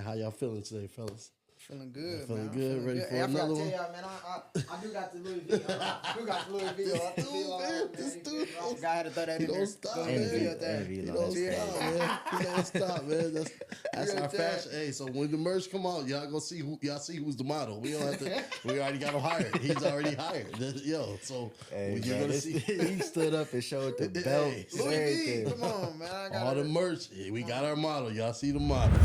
How y'all feeling today, fellas? Feeling good, Feeling man. good? Ready good. for Hey, another I one? forgot to tell y'all, man. I do got the Louis V. I do got the Louis V. I This dude, I forgot how to throw that he in there. don't stop, Go man. ahead, be up there. Envy, He no, don't that's stop, crazy. man. He don't stop, man. That's You our right there. fashion. Hey, so when the merch come out, y'all go see y'all see who's the model. We don't have to. We already got him hired. He's already hired. So Hey, when you're bro, gonna see he stood up and showed the Hey, belts. and Louis V. everything. Come on, man. I got all the merch, we got our model. Y'all see the model.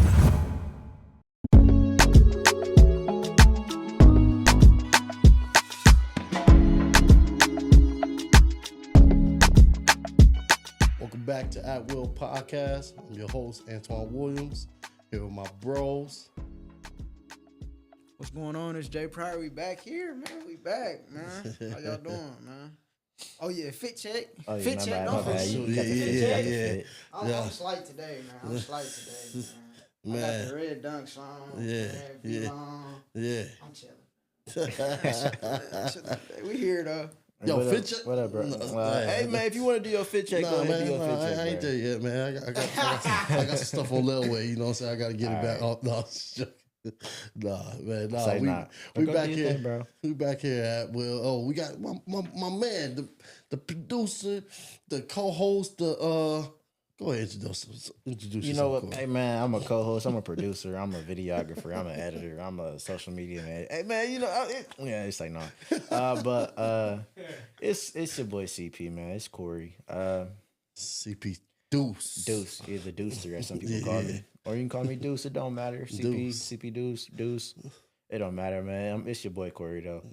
Welcome back to At Will Podcast. I'm your host, Antoine Williams, here with my bros. What's going on? It's Jay Pryor. We back here, man. We back, man. How y'all doing, man? Oh yeah, fit check. Oh, yeah, Fit my check. bad, Don't my bad. forget. You got the fit, you got the fit. I'm slight today, man. I'm slight today, man. I got the red dunks on. Yeah, man, yeah. on. Yeah. I'm chilling. We here though. Yo, what fit up, check. What up, bro? No, hey, man, if you want to do your fit check, go ahead and do your fit check, I ain't bro. there yet, man. I got some stuff on Lil Way. You know what I'm saying? I got to get it back. All Oh, no, it's joking. Nah, man. Nah, Say we nah. we Go back do your here, thing, bro. We back here at Will. Oh, we got my man, the producer, the co-host, the Go ahead, introduce You know yourself, what? Corey. Hey, man, I'm a co-host. I'm a producer. I'm a videographer. I'm an editor. I'm a social media man. Hey, man, you know, it's like no. It's your boy CP, man. It's Corey. CP Deuce. Deuce. He's a Deucer, as some people call me. Or you can call me Deuce. It don't matter. CP, Deuce. CP Deuce. It don't matter, man. It's your boy Corey, though.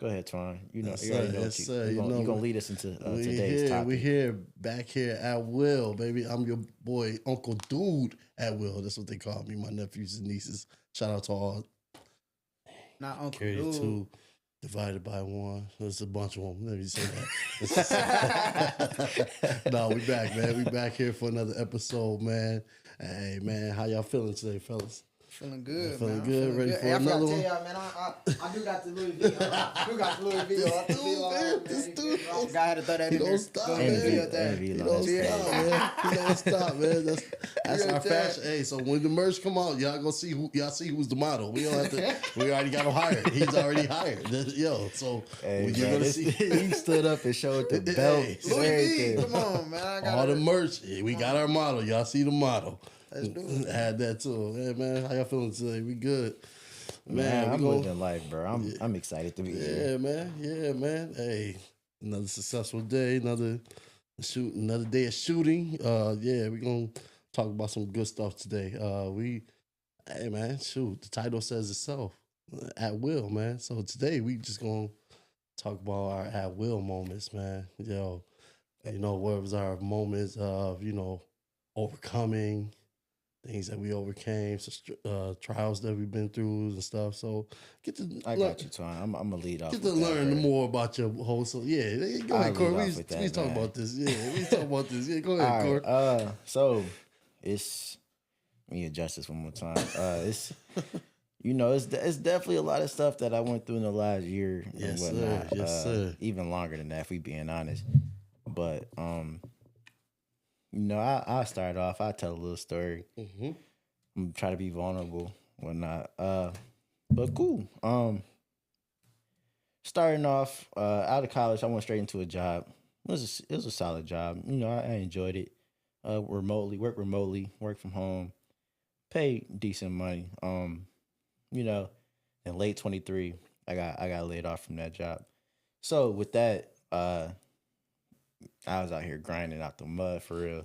Go ahead, Twan. You know, Yes, you already sir. know Yes, what sir. you're You going know, to lead us into We today's here, topic. we here, back here at Will, baby. I'm your boy, Uncle Dude at Will. That's what they call me, my nephews and nieces. Shout out to all. Not Uncle Carry Dude. 2 divided by 1. There's a bunch of them. Let me say that. No, we back, man. We back here for another episode, man. Hey, man, how y'all feeling today, fellas? Feeling good, Feeling man. good? Ready for Hey, I forgot another to one? tell y'all, man. I do got the Louis V. I do got the Louis V. This dude, I forgot how to throw that he in there. don't stop, Go man. ahead, be up there. Envy, He no, don't that's stop, crazy. man. He don't stop, man. That's You our right there. fashion. Hey, so when the merch come out, y'all go see y'all see who's the model. We don't have to. We already got him hired. He's already hired. So Hey, when you're bro, gonna see he stood up and showed the belts. and Louis V. everything. Come on, man. I got all the merch, we got our model. Y'all see the model. Let's do it. Add that too. Hey, man, how y'all feeling today? We good, Man, we I'm go. living life, bro. I'm excited to be here. Yeah, man. Yeah, man. Hey, another successful day. Another day of shooting. Yeah, we're gonna talk about some good stuff today. Hey, man, shoot. The title says itself. At will, man. So today we just gonna talk about our at will moments, man. What was our moments of overcoming things that we overcame, trials that we've been through and stuff. So I got you, Twan. I'm gonna lead off. Get to with that, learn bro. more about your whole. So yeah, go I'll ahead, Corey. lead We off with that, talk man. about this. Yeah, we talk about this. Yeah, go All ahead, Corey. right. So it's let me adjust this one more time. It's it's definitely a lot of stuff that I went through in the last year and Yes, sir. whatnot. Yes, sir. Even longer than that, if we being honest. But I start off. I tell a little story. Mm-hmm. I'm try to be vulnerable, whatnot. But cool. Starting off out of college, I went straight into a job. It was a solid job. I enjoyed it. Work remotely, work from home, pay decent money. In late 23, I got laid off from that job. So with that, I was out here grinding out the mud for real.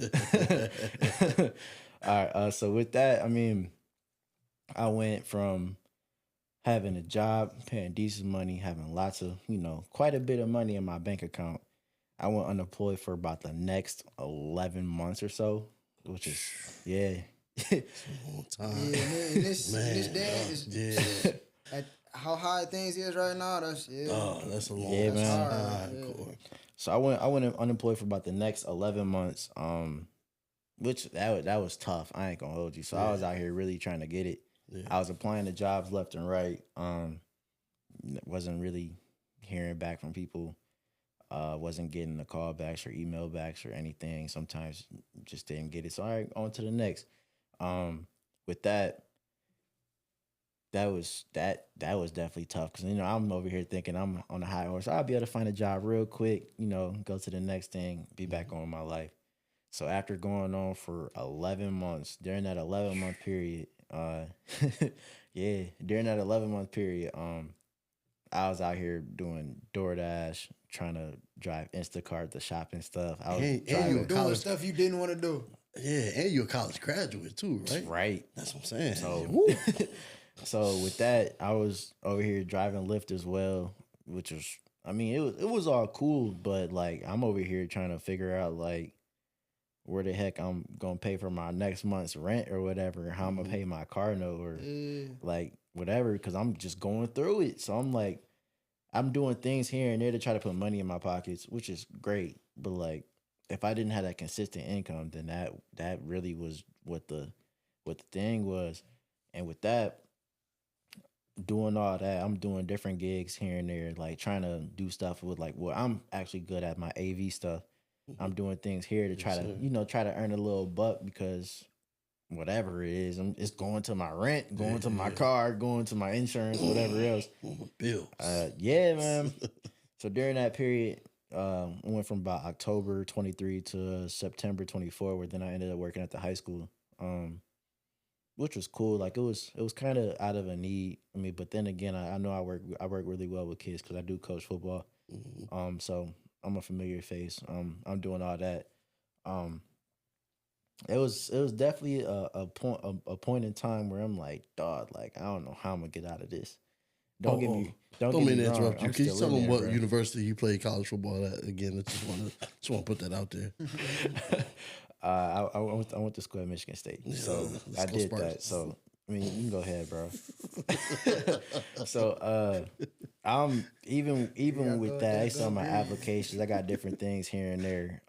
All right. So with that, I mean, I went from having a job, paying decent money, having lots of, quite a bit of money in my bank account. I went unemployed for about the next 11 months or so, which is, yeah. Long time. Yeah, and this Man, day is at how high things is right now. That's that's a long Yeah, man. time, Yeah. Corey. So I went unemployed for about the next 11 months, which that was tough. I ain't gonna hold you. So I was out here really trying to get it. Yeah. I was applying to jobs left and right. Wasn't really hearing back from people. Wasn't getting the call backs or email backs or anything. Sometimes just didn't get it. So all right, on to the next. with that, that was definitely tough because I'm over here thinking I'm on a high horse. I'll be able to find a job real quick, go to the next thing, be back on with my life. So after going on for 11 months, during that 11-month period, yeah, during that 11-month period, I was out here doing DoorDash, trying to drive Instacart, the shopping stuff. I was And driving, you a Doing college, stuff you didn't want to do. yeah, and you're a college graduate too, right? right. That's what I'm saying. So, Yeah, woo. so with that, I was over here driving Lyft as well, which was, I mean, it was all cool, but like I'm over here trying to figure out like where the heck I'm gonna pay for my next month's rent or whatever, how I'm gonna pay my car note or Yeah. like whatever, because I'm just going through it. So I'm like, I'm doing things here and there to try to put money in my pockets, which is great. But like, if I didn't have that consistent income, then that really was what the thing was. And with that, doing all that, I'm doing different gigs here and there, like trying to do stuff with like what I'm actually good at, my AV stuff. I'm doing things here to try Yes, to, sir. try to earn a little buck because whatever it is, it's going to my rent, going to my Yeah. car, going to my insurance, whatever else. Bills. Yeah, man. So during that period, I went from about October 23 to September 24, where then I ended up working at the high school, which was cool. Like it was kind of out of a need. I mean, but then again, I know I work really well with kids because I do coach football. So I'm a familiar face. I'm doing all that. Um, it was definitely a point in time where I'm like, dog, like I don't know how I'm gonna get out of this. Don't get me don't Don't get mean me to wrong. interrupt you. I'm Can you still tell in them there, what bro. university you played college football at again? I just want to put that out there. I went to school at Michigan State, so let's I go did Spartans. that. So I mean, you can go ahead, bro. So I'm even Yeah, go with that, I ahead, saw go my green. applications. I got different things here and there.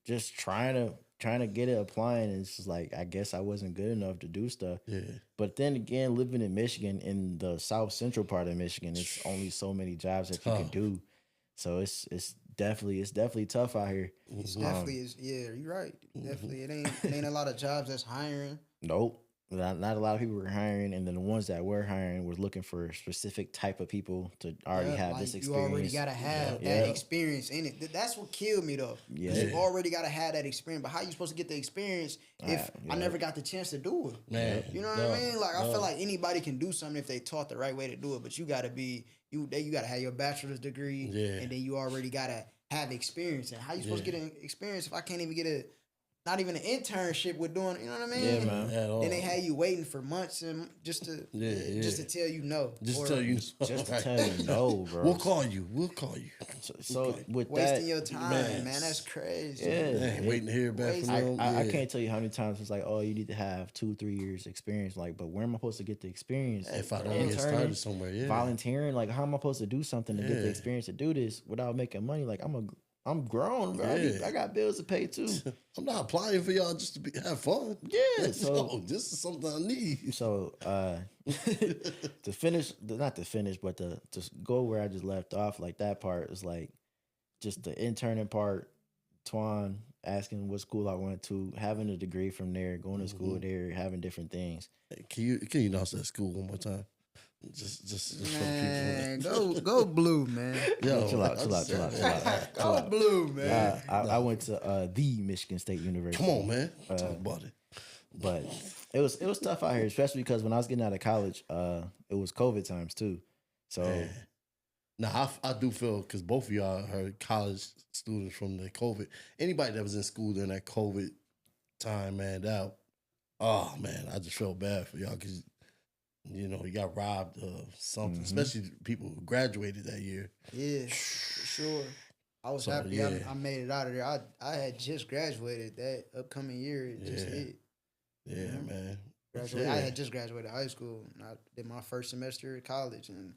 Just trying to get it applying. And it's just like I guess I wasn't good enough to do stuff. Yeah. But then again, living in Michigan, in the south central part of Michigan, it's only so many jobs that you can Tough. do. So it's definitely tough out here. It's definitely is. Yeah, you're right. Definitely, it ain't a lot of jobs that's hiring. Nope. Not a lot of people were hiring, and then the ones that were hiring was looking for a specific type of people to already Yeah, have like this you experience. already gotta have Yeah. that experience in it. That's what killed me though. Yeah. You already gotta have that experience. But how you supposed to get the experience if Yeah. I never got the chance to do it? Man, You know what I mean? Like I feel like anybody can do something if they taught the right way to do it. But you gotta be you gotta have your bachelor's degree, Yeah. and then you already gotta have experience. And how you supposed to get an experience if I can't even get not even an internship with doing? You know what I mean? Yeah, man. at all. Then they had you waiting for months and just to tell you no. Just Or tell you. Just to Right. tell you no, bro. We'll call you. So with wasting that, your time, Man. man. That's crazy. Yeah. Man, waiting to hear back from I- them. I yeah. can't tell you how many times it's like, oh, you need to have 2-3 years experience. Like, but where am I supposed to get the experience? If I don't Interning, get started somewhere, yeah. volunteering, like how am I supposed to do something to get the Yeah. experience to do this without making money? Like I'm grown, bro. Yeah. I got bills to pay too. I'm not applying for y'all just to have fun. Yeah, so No, this is something I need. So to finish, not to finish, but to go where I just left off, like that part is like just the interning part. Twan asking what school I went to, having a degree from there, going to school there, having different things. Hey, can you announce that school one more time? Just for the Man, go blue, man. people. Yo, Chill out. Go blue, man. I went to the Michigan State University. Come on, man. Talk about it. But it was tough out here, especially because when I was getting out of college, it was COVID times too. So Man. Now I do feel because both of y'all are college students from the COVID. Anybody that was in school during that COVID time, man, I just felt bad for y'all because you got robbed of something, especially people who graduated that year. Yeah, for sure. I was So, happy yeah. I made it out of there. I had just graduated that upcoming year. It just Yeah. hit. Yeah, Mhm. man. Graduated. Yeah. I had just graduated high school. And I did my first semester at college, and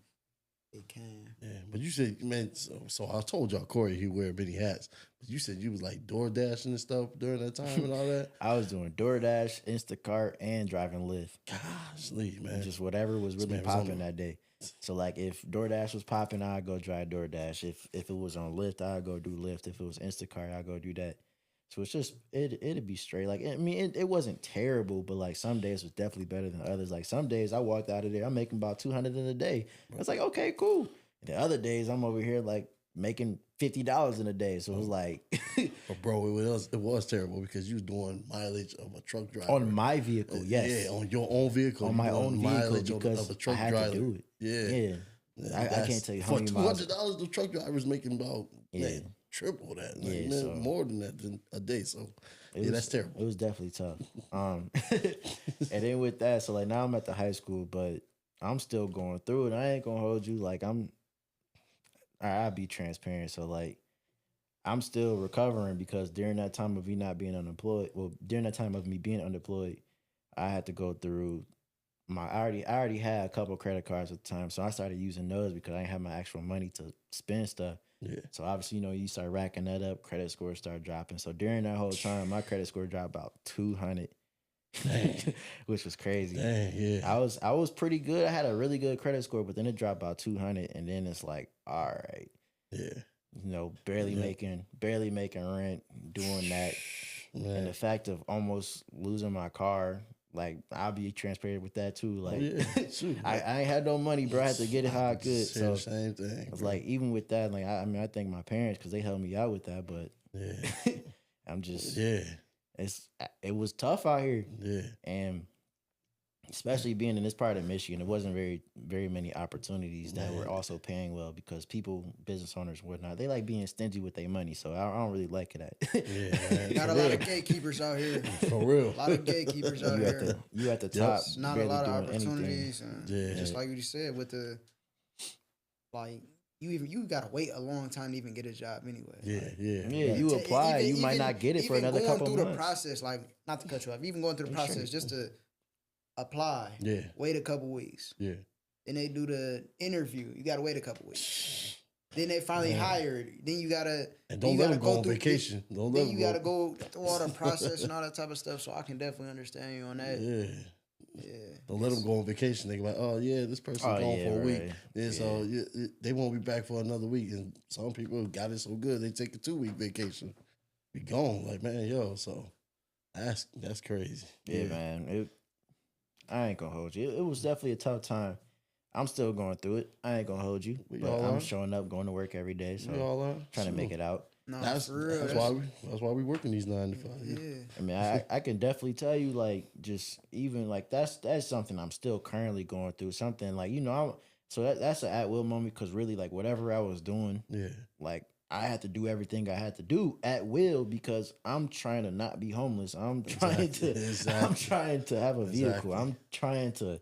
it came. Yeah, but you said, man, so I told y'all Corey he wear many hats. But you said you was like door dashing and stuff during that time and all that. I was doing DoorDash, Instacart, and driving Lyft. Gosh, Lee, man. Just whatever was really man was on popping the- that day. So like if DoorDash was popping, I'd go drive DoorDash. If it was on Lyft, I'd go do Lyft. If it was Instacart, I'd go do that. So it's just it'd be straight. Like I mean, it wasn't terrible, but like some days was definitely better than others. Like some days I walked out of there, I'm making about 200 in a day. I was like, okay, cool. And the other days I'm over here like making $50 in a day. So it was like But bro, it was terrible because you was doing mileage of a truck driver. on my vehicle, yes. Yeah, on your own vehicle. On you my doing own vehicle mileage because of a truck I had driver. to do it. Yeah. Yeah. I can't tell you how for many miles. $200, the truck driver's making about Yeah. triple that. Like, Yeah, man, so- more than that than a day. So It that's terrible. It was definitely tough. And then with that, so like now I'm at the high school, but I'm still going through it. I ain't gonna hold you. Like I'll be transparent. So like I'm still recovering because during that time of me not being unemployed, during that time of me being unemployed, I had to go through I already had a couple credit cards at the time, so I started using those because I didn't have my actual money to spend stuff. Yeah. So obviously, you start racking that up, credit scores start dropping. So during that whole time, my credit score dropped about 200, which was crazy. Dang, yeah. I was pretty good. I had a really good credit score, but then it dropped about 200, and then it's like, all right, Yeah. barely making rent, doing that, and Man. the fact of almost losing my car. Like I'll be transparent with that too. Like Shoot, I ain't had no money, bro. I had to get it how I could. So same thing. it's bro. like even with that, like I mean, I thank my parents because they helped me out with that. But Yeah. I'm just Yeah. it was tough out here, Yeah. and especially being in this part of Michigan, it wasn't very many opportunities that were Man. also paying well because people, business owners, and whatnot, they like being stingy with their money. So I don't really like that. Yeah, man. Got a lot of gatekeepers out here. For real. A lot of gatekeepers out you here. at the top. It's not a barely lot of doing anything. opportunities. And Yeah. just like what you said, with the like you gotta wait a long time to even get a job anyway. Yeah. Like, Yeah. Yeah, you apply, you might not get it for even another going couple through months. the process, like not to cut you off, even going through the Sure. process just to apply, Yeah. wait a couple weeks. Yeah. Then they do the interview. You gotta wait a couple weeks. Then they finally Man. hired. Then you gotta And then don't you let gotta them go on through- vacation. Don't let Then them you gotta go through all the process and all that type of stuff. So I can definitely understand you on that. Yeah. Yeah. Don't let them go on vacation. They like, oh yeah, this person's Oh, gone yeah, for a week. right. Then so they won't be back for another week. And some people got it so good they take a 2-week vacation. Be gone. Like, man, yo. So that's crazy. Yeah, man. I ain't gonna hold you. It was definitely a tough time. I'm still going through it. I ain't gonna hold you. We But all I'm are. showing up, going to work every day. So We all are. trying to make it out. No, That's for real. that's why we working these 9 to 5. Yeah. I mean, I can definitely tell you, like, just even like that's something I'm still currently going through. Something like that's an at will moment because really, like, whatever I was doing, Yeah. like I had to do everything I had to do at will because I'm trying to not be homeless. I'm trying Exactly. I'm trying to have a vehicle. Exactly. I'm trying to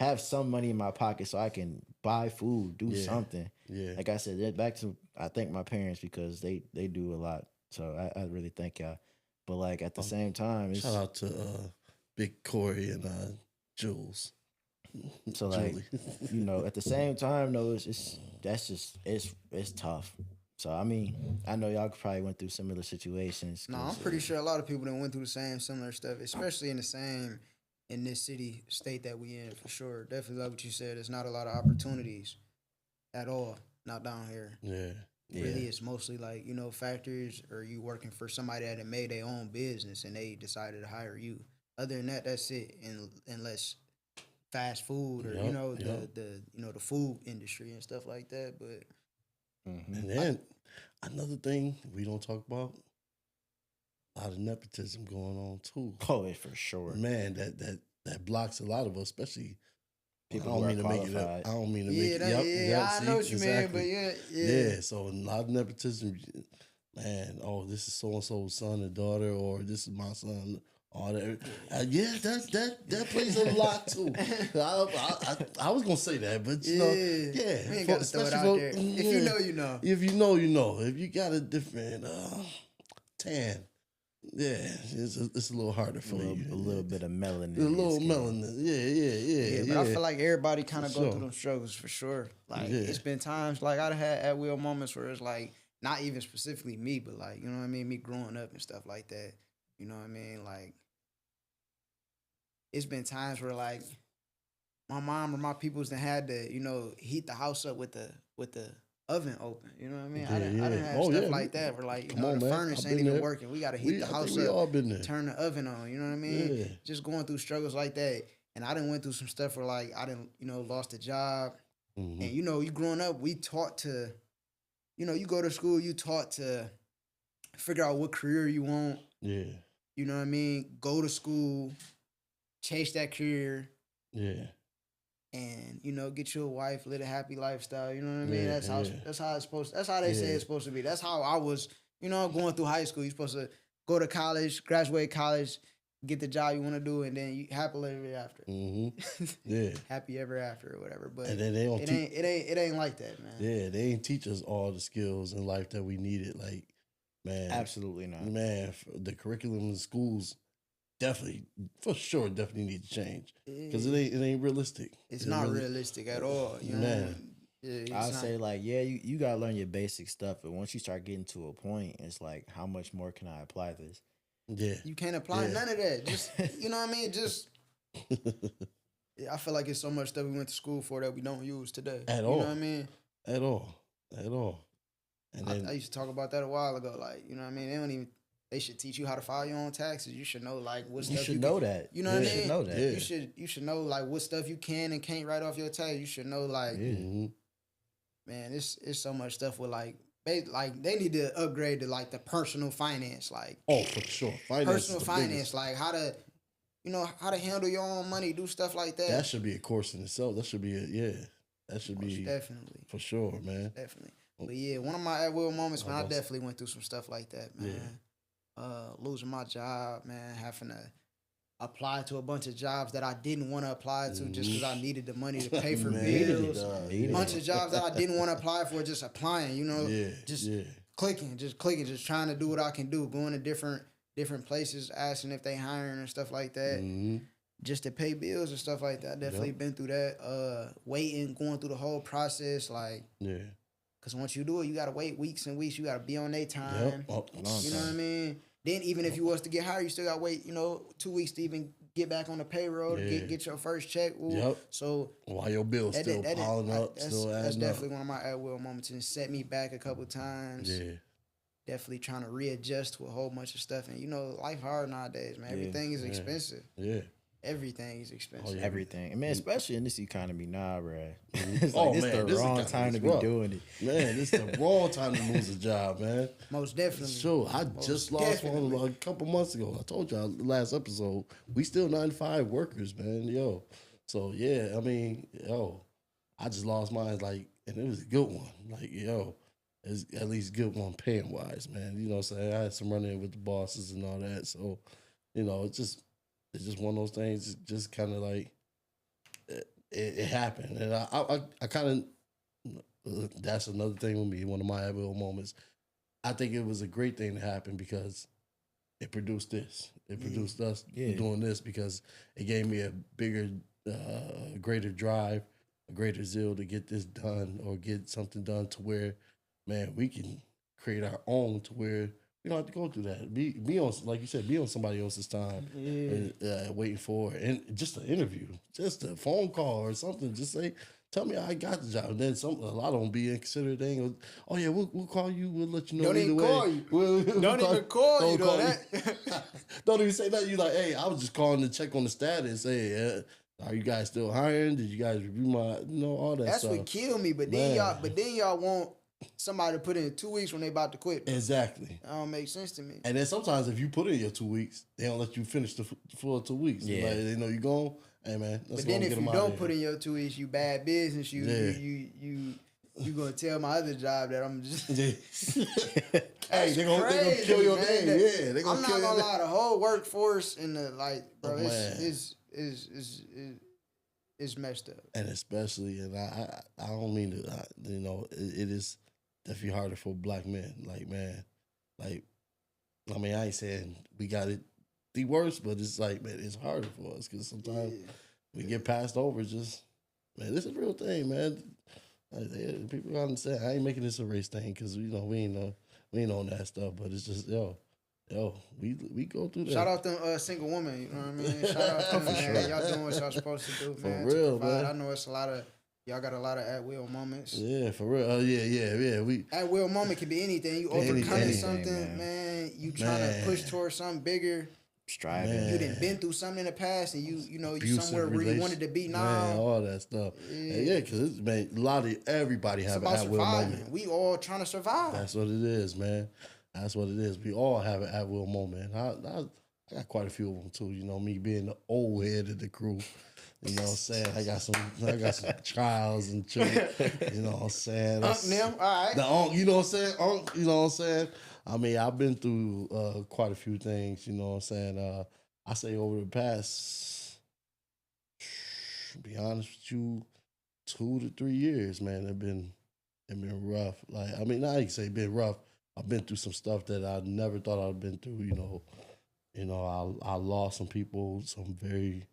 have some money in my pocket so I can buy food, do Yeah. something. Yeah. Like I said, back to I thank my parents because they do a lot. So I really thank y'all. But like at the same time, it's Shout out to Big Corey and Jules. so like Julie. at the same time though, it's tough. So I mean, I know y'all probably went through similar situations. No, I'm pretty sure a lot of people that went through the same similar stuff, especially in this city state that we in for sure. Definitely like what you said. There's not a lot of opportunities at all. Not down here. Yeah. Really, it's mostly like, factories or you working for somebody that had made their own business and they decided to hire you. Other than that, that's it. Unless fast food or Yup. the food industry and stuff like that. But And then another thing we don't talk about, a lot of nepotism going on too. oh, it's for sure. Man, that blocks a lot of us, especially People I don't who are mean to make it up. qualified. I don't mean to yeah, make it. Yep, I see, know what you exactly. mean. But Yeah, so a lot of nepotism, man. Oh, this is so and so's son and daughter, or this is my son. All that, that plays a lot too. I was gonna say that, but We ain't got to throw it out there. If you know, you know. If you know, you know. If you got a different tan, it's a little harder for you. A little bit of melanin. A in your little skin. melanin. Yeah. But I feel like everybody kind of For go sure. through them struggles for sure. Like Yeah. it's been times like I've had at will moments where it's like not even specifically me, but like you know what I mean, me growing up and stuff like that. You know what I mean? Like it's been times where like my mom or my peoples that had to heat the house up with the oven open. You know what I mean? Yeah, I didn't yeah. have Oh, stuff yeah, like that where like, you come know, on, the man. furnace I've ain't been even there. working. We gotta heat the I think house we up, all been there. turn the oven on. You know what I mean? Yeah. Just going through struggles like that. And I done went through some stuff where like I didn't, you know, lost a job. Mhm. And you know, you growing up, we taught to, you know, you go to school, you taught to figure out what career you want. Yeah. You know what I mean? Go to school, chase that career, Yeah. and you know, get you a wife, live a happy lifestyle. You know what I mean? Yeah, That's how yeah. that's how it's supposed. That's how they say Yeah. it's supposed to be. That's how I was. You know, going through high school, you're supposed to go to college, graduate college, get the job you want to do, and then you happily ever after. Mm-hmm. Yeah. Happy ever after or whatever. But And then they don't it ain't like that, man. Yeah, they ain't teach us all the skills in life that we needed. Like, man, Absolutely not. man, the curriculum in schools definitely, for sure, definitely need to change because it ain't realistic. It's not realistic at all. You know? Man. Yeah, it's I'd not- say like, yeah, you gotta learn your basic stuff, but once you start getting to a point, it's like, how much more can I apply this? Yeah, you can't apply Yeah. none of that. Just you know what I mean? Just I feel like it's so much stuff we went to school for that we don't use today. At you all. know what I mean? at all. And then, I used to talk about that a while ago. Like, you know what I mean? They should teach you how to file your own taxes. You should know like what You stuff should you know can, that. You know what I You mean? should know that. Yeah. You should know like what stuff you can and can't write off your tax. You should know like mhm. man, it's so much stuff with like they need to upgrade to like the personal finance, like Oh, for sure. Finance personal is the finance, biggest. like how to handle your own money, do stuff like that. That should be a course in itself. That should be that should Most be definitely, for sure, man. definitely. But yeah, one of my at will moments, man, I that's- definitely went through some stuff like that, man. Losing my job, man, having to apply to a bunch of jobs that I didn't want to apply to just because I needed the money to pay for Man, bills. dog, Need A it. bunch of jobs that I didn't want to apply for, just applying, you know, Yeah, just yeah. clicking, just trying to do what I can do, going to different places, asking if they hiring and stuff like that, Mhm. just to pay bills and stuff like that. I definitely Yep. been through that. Waiting, going through the whole process, like, Yeah. cause once you do it, you gotta wait weeks and weeks. You gotta be on their time. Yep. Oh, Long You know what I mean? Then even if you was to get hired, you still gotta wait, 2 weeks to even get back on the payroll to Yeah. get your first check. Ooh. Yep. So While your bills still piling up, still that's adding definitely up. one of my at will moments and set me back a couple times. Yeah. Definitely trying to readjust to a whole bunch of stuff. And life hard nowadays, man. Yeah. Everything is Yeah. expensive. Yeah. Everything is expensive. yeah. Everything. I mean, especially in this economy, nah, bruh. Mhm. It's Oh, like, this man, the this wrong economy's time to be rough. doing it. Man, it's the wrong time to lose a job, man. Most definitely. Sure, I Most just lost one definitely. like a couple months ago. I told y'all last episode. We still 95 workers, man. Yo, so yeah, I mean, yo, I just lost mine, like, and it was a good one. Like, yo, it's at least a good one paying wise, man. You know what I'm saying? I had some run in with the bosses and all that. So, it's just one of those things. Just kind of like it happened, and I kind of that's another thing with me. One of my Advil moments. I think it was a great thing to happen because it produced this. It produced us Yeah. doing this because it gave me a bigger, greater drive, a greater zeal to get this done or get something done to where, man, we can create our own to where we don't have to go through that. Be on, like you said, be on somebody else's time and waiting for it. And just an interview, just a phone call or something. Just say, tell me I got the job. And then a lot of them be inconsiderate. They ain't go, oh yeah, we'll call you. We'll let you know. Don't either even way. call you. We'll Don't even call you, though. Don't even say that. You like, hey, I was just calling to check on the status. Hey, are you guys still hiring? Did you guys review my, all that That's stuff? what killed me. But Man. then y'all want somebody to put in 2 weeks when they about to quit. Exactly. That don't make sense to me. And then sometimes if you put in your 2 weeks, they don't let you finish the full 2 weeks. Yeah. Like, they know you gone. Hey man, But then if you don't put in your 2 weeks, you bad business. You gonna tell my other job that I'm just. Hey, they gonna crazy, kill your man. name. Yeah, they gonna I'm kill not your gonna name. lie. The whole workforce and the bro, Oh, man. it's messed up. And especially, and I don't mean to, it is definitely harder for black men. Like, man, like, I mean, I ain't saying we got it the worst, but it's like, man, it's harder for us because sometimes we get passed over. Just, man, this is a real thing, man. Like, people gotta understand. I ain't making this a race thing because we ain't on that stuff. But it's just, we go through that. Shout out them single women, you know what I mean? Shout out them, man. Y'all doing what y'all supposed to do, For man. real, to provide. man. I know it's a lot of Y'all got a lot of at will moments. Yeah, for real. Yeah. We At will moment can be anything. You Anything, overcoming something, man. man. You trying to push towards something bigger. Striving. Man. You done been through something in the past, and you know you abusive somewhere where you wanted to be now. Man, all that stuff. Yeah, because man, a lot of everybody It's have an about at will surviving. moment. We all trying to survive. That's what it is, man. That's what it is. We all have an at will moment. I got quite a few of them too. You know, me being the old head of the crew. You know what I'm saying? I got some trials and children. You know what I'm saying? Them, all right. The unc, you know what I'm saying? Unc, you know what I'm saying? I mean, I've been through quite a few things, you know what I'm saying? I say over the past, to be honest with you, 2 to 3 years, man, it been rough. Like, I mean, not even say been rough. I've been through some stuff that I never thought I'd been through, I lost some people, some very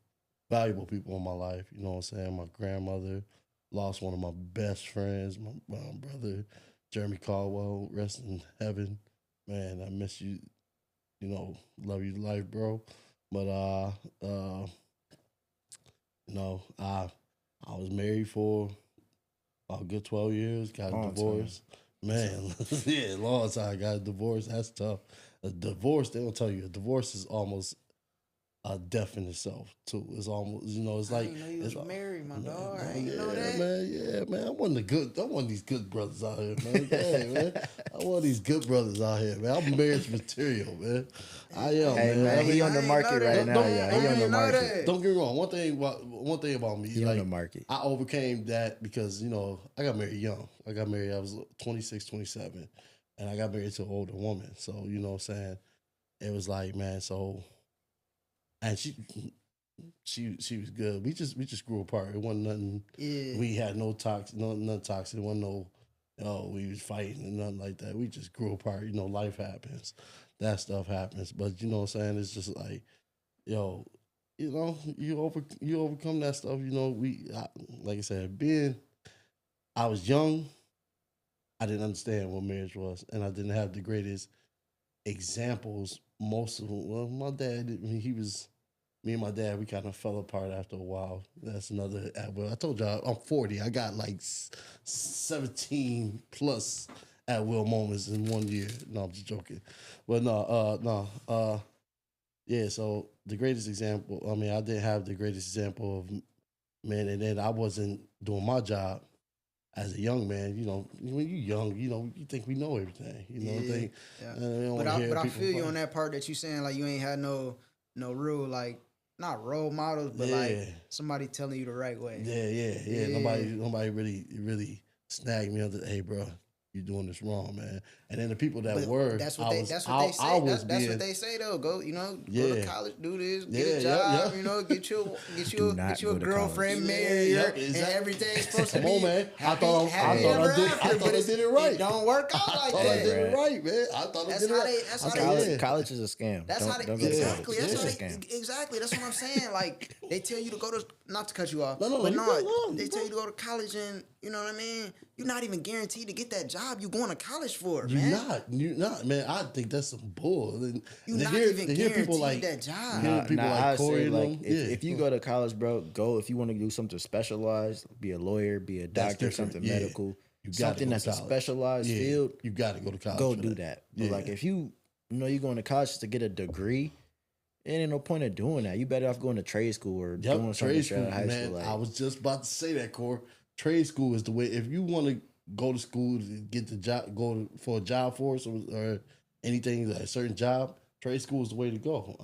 valuable people in my life. You know what I'm saying? My grandmother lost one of my best friends, my brother, Jeremy Caldwell, rest in heaven. Man, I miss you. You know, love you to life, bro. But I was married for a good 12 years, got a Long time. divorce. Man, yeah, long time. Got a divorce. That's tough. A divorce, they don't tell you. A divorce is almost a death in itself too. It's almost, it's I like didn't know you was married, my dog. I man, ain't know that. man. I want these good brothers out here, man. Yeah, man. I want these good brothers out here, man. I'm marriage material, man. I am, Hey, man. man, I he mean, on the I ain't market know right that. now, Don't- yeah. don't He on the even know market. that. don't get me wrong. One thing about me, He like, on the market. I overcame that because, I got married young. I was 26, 27, and I got married to an older woman. So, you know what I'm saying? It was like, man, and she was good. We just grew apart. It wasn't nothing. Yeah. We had nothing toxic. It wasn't we was fighting and nothing like that. We just grew apart. Life happens. That stuff happens. But you know what I'm saying? It's just like, you overcome that stuff. Like I said, I was young, I didn't understand what marriage was, and I didn't have the greatest examples. Most of them, well, my dad, me and my dad, we kind of fell apart after a while. That's another, well, I told y'all, I'm 40. I got like 17 plus at will moments in 1 year. No, I'm just joking. But yeah, so the greatest example, I didn't have the greatest example of man, and then I wasn't doing my job as a young man. When you're young, you think we know everything. Think, Yeah. we don't But wanna hear I people feel you fight. on that part that you saying like you ain't had no real like not role models, but like Yeah. somebody telling you the right way. Yeah. Yeah. Nobody really snagged me under. Hey, bro, you're doing this wrong, man. And then the people that But were, that's what I they was, that's I, what they say. I was That's being, what they say though. Go go to Yeah. college, do this, get Yeah, a yep, job, yep. get Do you not a go to girlfriend, college. marry her, Yep, and exactly. everything's supposed to Come be on, man. I happy, thought happy I ever did- I after, thought but I did it right. It don't work out I like thought I that. did it Bruh. right, man. I thought I That's did it how right. they- that's I how said, they- yeah. College is a scam. That's don't how they, don't go to exactly. college. That's how It's a they, scam. exactly. That's what I'm saying. Like they tell you to go to, not to cut you off, No, but you no, good, no, they you tell you good. to go to college, and you know what I mean. You're not even guaranteed to get that job you're going to college for, You're man. not, man. I think that's some bull. And You're to not hear, even to hear people guaranteed like that job. hear people like I Corey say and like them, if you go to college, bro, go if you want to do something specialized, be a lawyer, be a That's doctor, different, something yeah. medical, You gotta something go to that's a college. specialized field. You got to go to college. Go for do that. But Yeah. like if you you're going to college to get a degree, it ain't no point of doing that. You better off going to trade school or doing something trade straight out school, of high man. school. Like, I was just about to say that, Core. Trade school is the way. If you want to go to school to get the job, for a job force or anything, like a certain job, trade school is the way to go.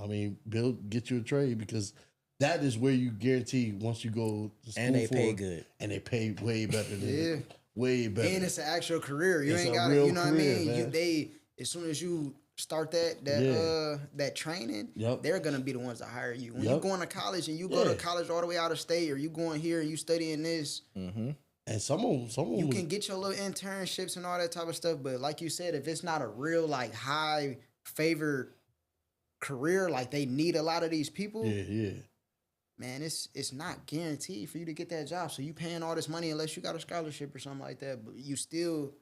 Get you a trade because that is where you guarantee once you go to school and they pay good. and they pay way better than Yeah. way better. And it's an actual career. You It's ain't a got to, real you know what I career, mean? man. They as soon as you start that Yeah. that training, Yep. they're gonna be the ones to hire you. When you Yep. going to college and you go to Yeah. college all the way out of state, or you going here and you studying this, Mm-hmm. And some of them you can get your little internships and all that type of stuff. But like you said, if it's not a real like high favored career, like they need a lot of these people, yeah. man, it's not guaranteed for you to get that job. So you paying all this money unless you got a scholarship or something like that. But you still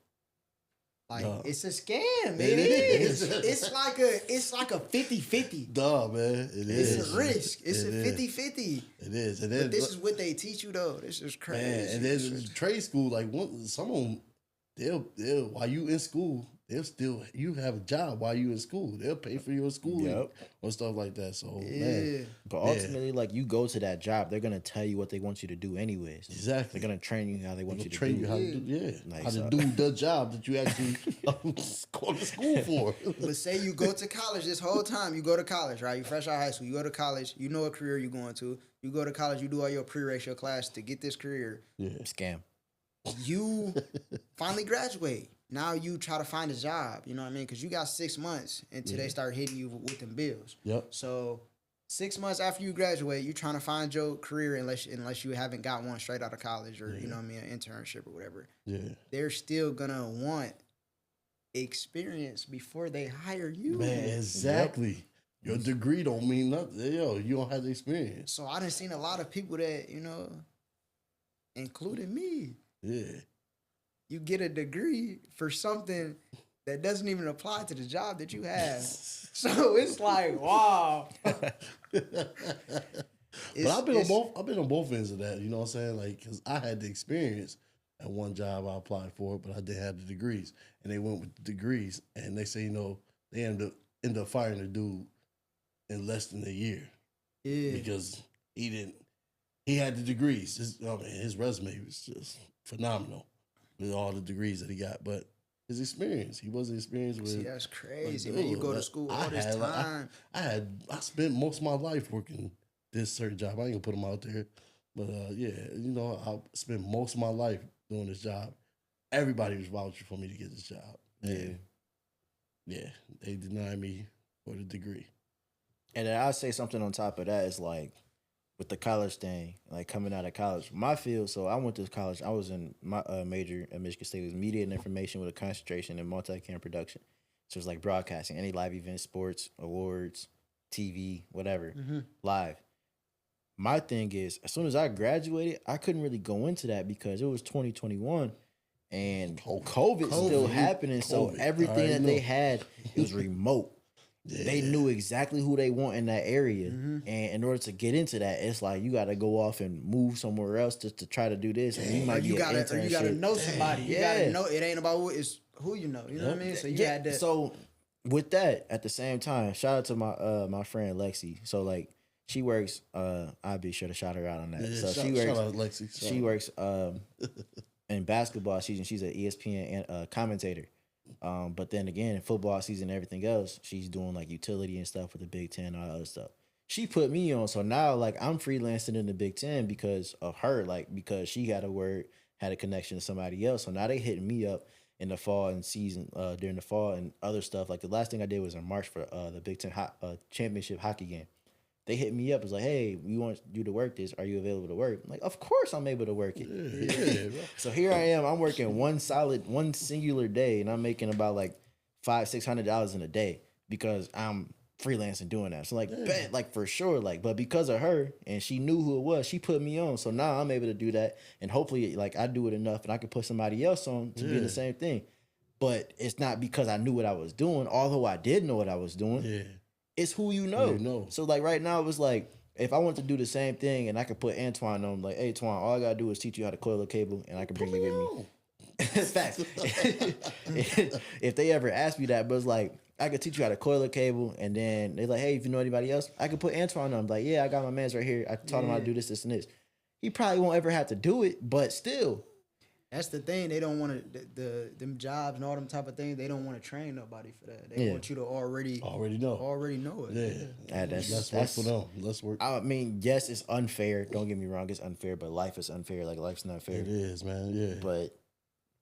Like Duh. it's a scam. It It is. is. It's like a 50-50. Duh, man. It is. It's a risk. It's It a is. 50-50. It is. And But then this is what they teach you though. This is crazy. man, and then trade school, like some of them, they'll while you in school, they'll still you have a job while you in school. They'll pay for your schooling Yep. or stuff like that. So yeah. man, But ultimately, like you go to that job, they're gonna tell you what they want you to do anyways. exactly. They're gonna train you how they want They'll you to train do. you how to do, Like, how to so- do the job that you actually go to school for. But say you go to college this whole time, you go to college, right? You fresh out of high school, you go to college, you know what career you're going to. You go to college, you do all your pre-ratio class to get this career. Yeah, Scam. You finally graduate. Now you try to find a job, you know what I mean? Because you got 6 months until they start hitting you with them bills. yep. So 6 months after you graduate, you're trying to find your career unless you haven't got one straight out of college or, you know what I mean, an internship or whatever. Yeah, They're still gonna want experience before they hire you. man, exactly. Your degree don't mean nothing. Yo, you don't have the experience. So I done seen a lot of people that, you know, including me, Yeah, you get a degree for something that doesn't even apply to the job that you have. So it's like, wow. but I've been on both. I've been on both ends of that. You know what I'm saying? Like, cause I had the experience at one job I applied for, but I didn't have the degrees, and they went with the degrees, and they say, you know, they end up firing the dude in less than a year Yeah. because he didn't. He had the degrees. His resume was just phenomenal with all the degrees that he got, but his experience, he wasn't experienced with. See, that's crazy, like, man. You dude, go to like, school I all this had, like, time. I spent most of my life working this certain job. I ain't gonna put them out there, but yeah, you know, I spent most of my life doing this job. Everybody was vouching for me to get this job. And yeah, they denied me for the degree. And then I'll say something on top of that is like with the college thing, like coming out of college. My field, so I went to college. I was in my major at Michigan State was media and information with a concentration in multi-cam production. So it's like broadcasting, any live events, sports, awards, TV, whatever, live. My thing is, as soon as I graduated, I couldn't really go into that because it was 2021 and COVID still happening. So COVID. everything I that know. they had, it was remote. They knew exactly who they want in that area. And in order to get into that, it's like you got to go off and move somewhere else just to try to do this. And you Or might you be an gotta internship. know somebody. You Yeah. gotta know it ain't about who you know. You know what I mean? So you had to. So with that, at the same time, shout out to my friend Lexi. So like she works. I'll be sure to shout her out on that. Yeah, so shout, she works. shout out Lexi. Shout She out. works in basketball season. She's an ESPN commentator. But then again, in football season and everything else, she's doing like utility and stuff with the Big Ten and all that other stuff. She put me on. So now like I'm freelancing in the Big Ten because of her, like because she had a connection to somebody else. So now they hitting me up in the fall and season, during the fall and other stuff. Like the last thing I did was in March for the Big Ten championship hockey game. They hit me up. It's like, hey, we want you to work this. Are you available to work? I'm like, of course I'm able to work it. Yeah, bro. So here I am. I'm working one singular day, and I'm making about like $500-600 in a day because I'm freelancing doing that. So like, bet, like for sure, like, but because of her and she knew who it was, she put me on. So now I'm able to do that, and hopefully, like, I do it enough, and I can put somebody else on to be the same thing. But it's not because I knew what I was doing, although I did know what I was doing. Yeah. It's who you know. Who you know. So like right now, it was like if I want to do the same thing and I could put Antoine on, like, hey, Twan, all I gotta do is teach you how to coil a cable, and I can bring you with me. Facts. If they ever ask me that, but it's like I could teach you how to coil a cable, and then they're like, hey, if you know anybody else, I could put Antoine on. I'm like, yeah, I got my man's right here. I taught him how to do this, this, and this. He probably won't ever have to do it, but still. That's the thing. They don't want to them jobs and all them type of things. They don't want to train nobody for that. They want you to already know it. Yeah. That's Let's work for them. Let's work. I mean, yes, it's unfair. Don't get me wrong, it's unfair, but life is unfair. Like life's not fair. It is, man. Yeah. But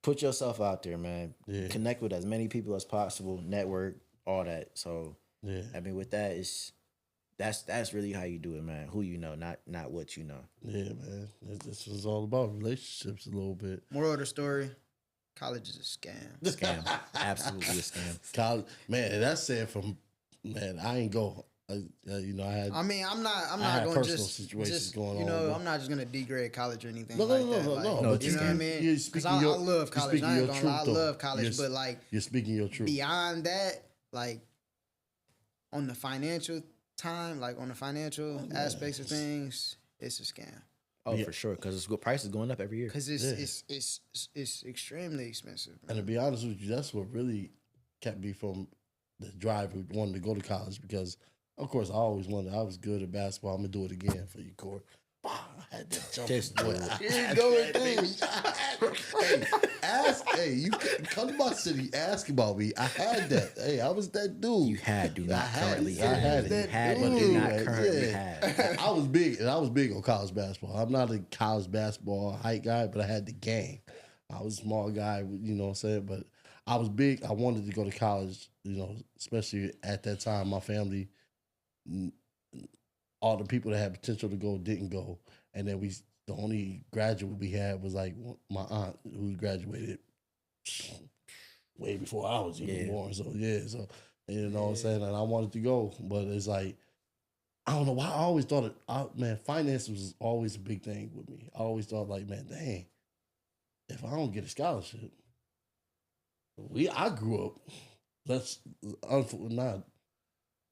put yourself out there, man. Yeah. Connect with as many people as possible. Network, all that. So Yeah. I mean, with that, that's really how you do it, man. Who you know, not what you know. Yeah, man. This was all about relationships a little bit. Moral of the story: college is a scam. Scam, absolutely a scam. College, man, that's said from, man, I ain't go. You know, I had I mean, I'm I not had going personal just situations going you on, know, but- I'm not just gonna degrade college or anything no, like no, that. no, Like, no. No, But you know what I mean? you're 'Cause speaking I your, love you're college. speaking I ain't your gonna truth, lie, I though. love college, You're, but like you're speaking your truth. beyond that, like on the financial time, like on the financial aspects of things, it's a scam. Oh, Yeah. for sure, because price is going up every year. Cause Yeah. it's extremely expensive. And to Man. be honest with you, that's what really kept me from the drive of wanting to go to college because, of course, I always wanted. I was good at basketball. I'm gonna do it again for you, Corey. I had that jump. Just do it. Here you go again. Hey, hey, you come to my city, ask about me. I had that. Hey, I was that dude. You had, do not currently I have. had You it. had But it, do not anyway, currently yeah. have. I was big, and I was big on college basketball. I'm not a college basketball height guy, but I had the game. I was a small guy, you know what I'm saying? But I was big. I wanted to go to college, you know, especially at that time. My family, all the people that had potential to go didn't go. And then the only graduate we had was like my aunt who graduated way before I was even born. So, so you know what I'm saying? And I wanted to go, but it's like, I don't know why I always thought man, finance was always a big thing with me. I always thought like, man, dang, if I don't get a scholarship, I grew up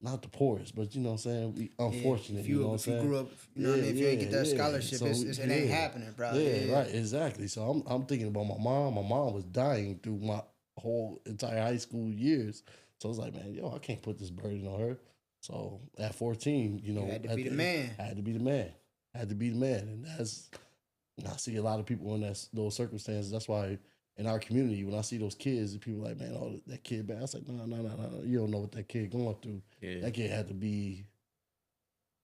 not the poorest, but you know what I'm saying? We unfortunate. If you know you what I'm if you saying? grew up, you know what I mean. If you ain't get that scholarship, So, it ain't happening, bro. Yeah, right, exactly. So I'm thinking about my mom. My mom was dying through my whole entire high school years. So I was like, man, I can't put this burden on her. So at 14, you know, You had to be the man. I had to be the man. I had to be the man, and I see a lot of people in those circumstances. That's why in our community, when I see those kids, people are like, man, oh, that kid bad. I was like, no, you don't know what that kid going through. Yeah. That kid had to be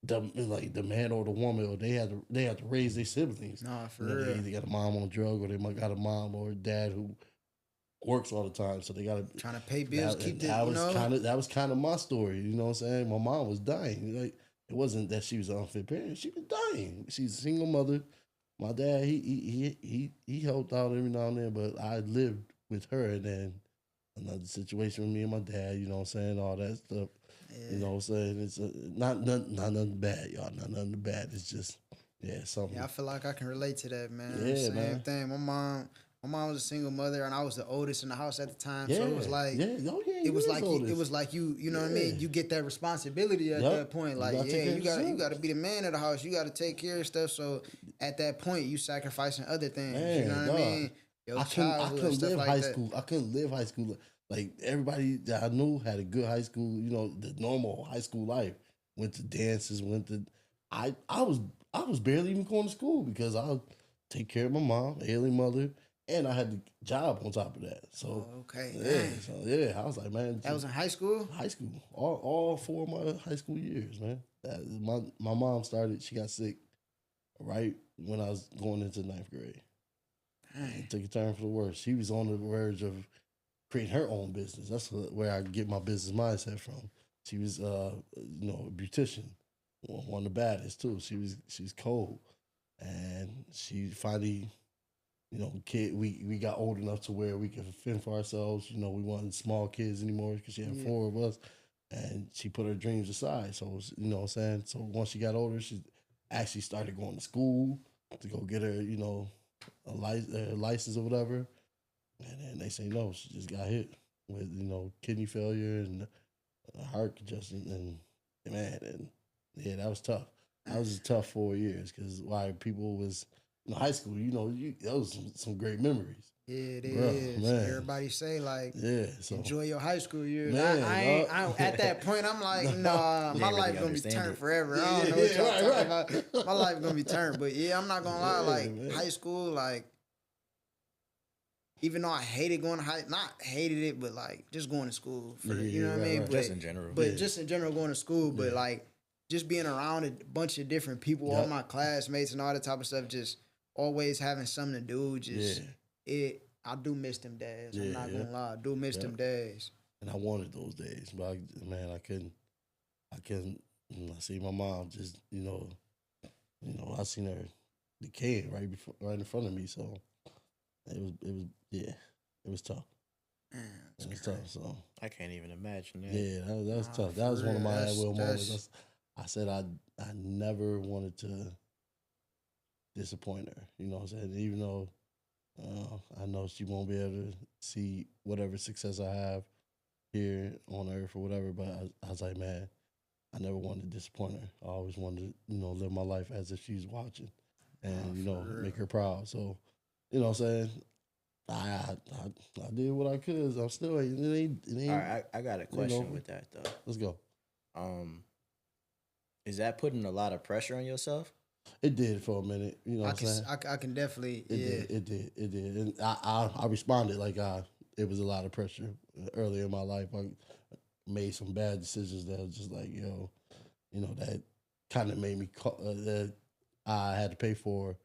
the man or the woman, or they had to raise their siblings. Nah, for They real. either got a mom on a drug, or they might got a mom or a dad who works all the time, so they got to Trying to pay bills, keep the, that you know. That was kind of my story. You know what I'm saying? My mom was dying. Like, it wasn't that she was an unfit parent. She was dying. She's a single mother. My dad, he helped out every now and then, but I lived with her. And then another situation with me and my dad. You know what I'm saying? All that stuff. Yeah. You know what I'm saying? It's not nothing bad, y'all. Not nothing bad. It's just something. Yeah, I feel like I can relate to that, man. Yeah, Same man. thing. My mom was a single mother, and I was the oldest in the house at the time. So it was like, it was like you know what I mean. You get that responsibility at Yep. that point. Like, You gotta take care of you yourself. got to be the man of the house. You got to take care of stuff. So at that point, you sacrificing other things. Man, you know what dog. I mean? Your I childhood, couldn't stuff live like high that. school. I couldn't live high school. Like, everybody that I knew had a good high school, you know, the normal high school life. Went to dances, I was barely even going to school because I would take care of my mom, ailing mother, and I had the job on top of that. So Okay, I was like, man, that was in high school. high school. All 4 of my high school years, man. My mom started, she got sick right when I was going into 9th grade. It took a turn for the worse. She was on the verge of creating her own business. That's where I get my business mindset from. She was, a beautician, one of the baddest too. She's cold, and she finally, we got old enough to where we could fend for ourselves. You know, we weren't small kids anymore because she had 4 of us, and she put her dreams aside. So you know what I'm saying. So once she got older, she actually started going to school to go get her, a license or whatever. And then they say no, she just got hit with kidney failure and heart congestion, and that was tough. That was a tough 4 years because why people was in high school, that was some great memories. Yeah, it Bruh, is. man. Everybody say like, So enjoy your high school years. Man, I at that point, I'm like, nah, my really life gonna be understand turned it. forever. I don't know what y'all talking right. about. My life gonna be turned, but yeah, I'm not gonna lie. Yeah, Like man. high school, like even though I hated going to not hated it, but like just going to school for you know what I mean. right. But Just in general. but just in general going to school, but like just being around a bunch of different people, all Yep. my classmates and all that type of stuff, just always having something to do. Just I do miss them days. I'm not gonna lie, I do miss them days. And I wanted those days, but I couldn't. I see my mom just, I seen her decaying right in front of me. So it was tough. That's It's crazy. tough. So I can't even imagine that. yeah, that's Nah, tough. for That was one of real. my That's at-will moments. that's I said I never wanted to disappoint her. You know what I'm saying? Even though I know she won't be able to see whatever success I have here on earth or whatever, but I was like, man, I never wanted to disappoint her. I always wanted to, live my life as if she's watching nah, and, for real. make her proud. So, you know what I'm saying? I did what I could. I'm still, it ain't, All right, I got a question over. with that though. Let's go. Is that putting a lot of pressure on yourself? It did for a minute. You know what I'm saying? I can definitely It did. And I responded like it was a lot of pressure earlier in my life. I made some bad decisions that was just like, that kind of made me that I had to pay for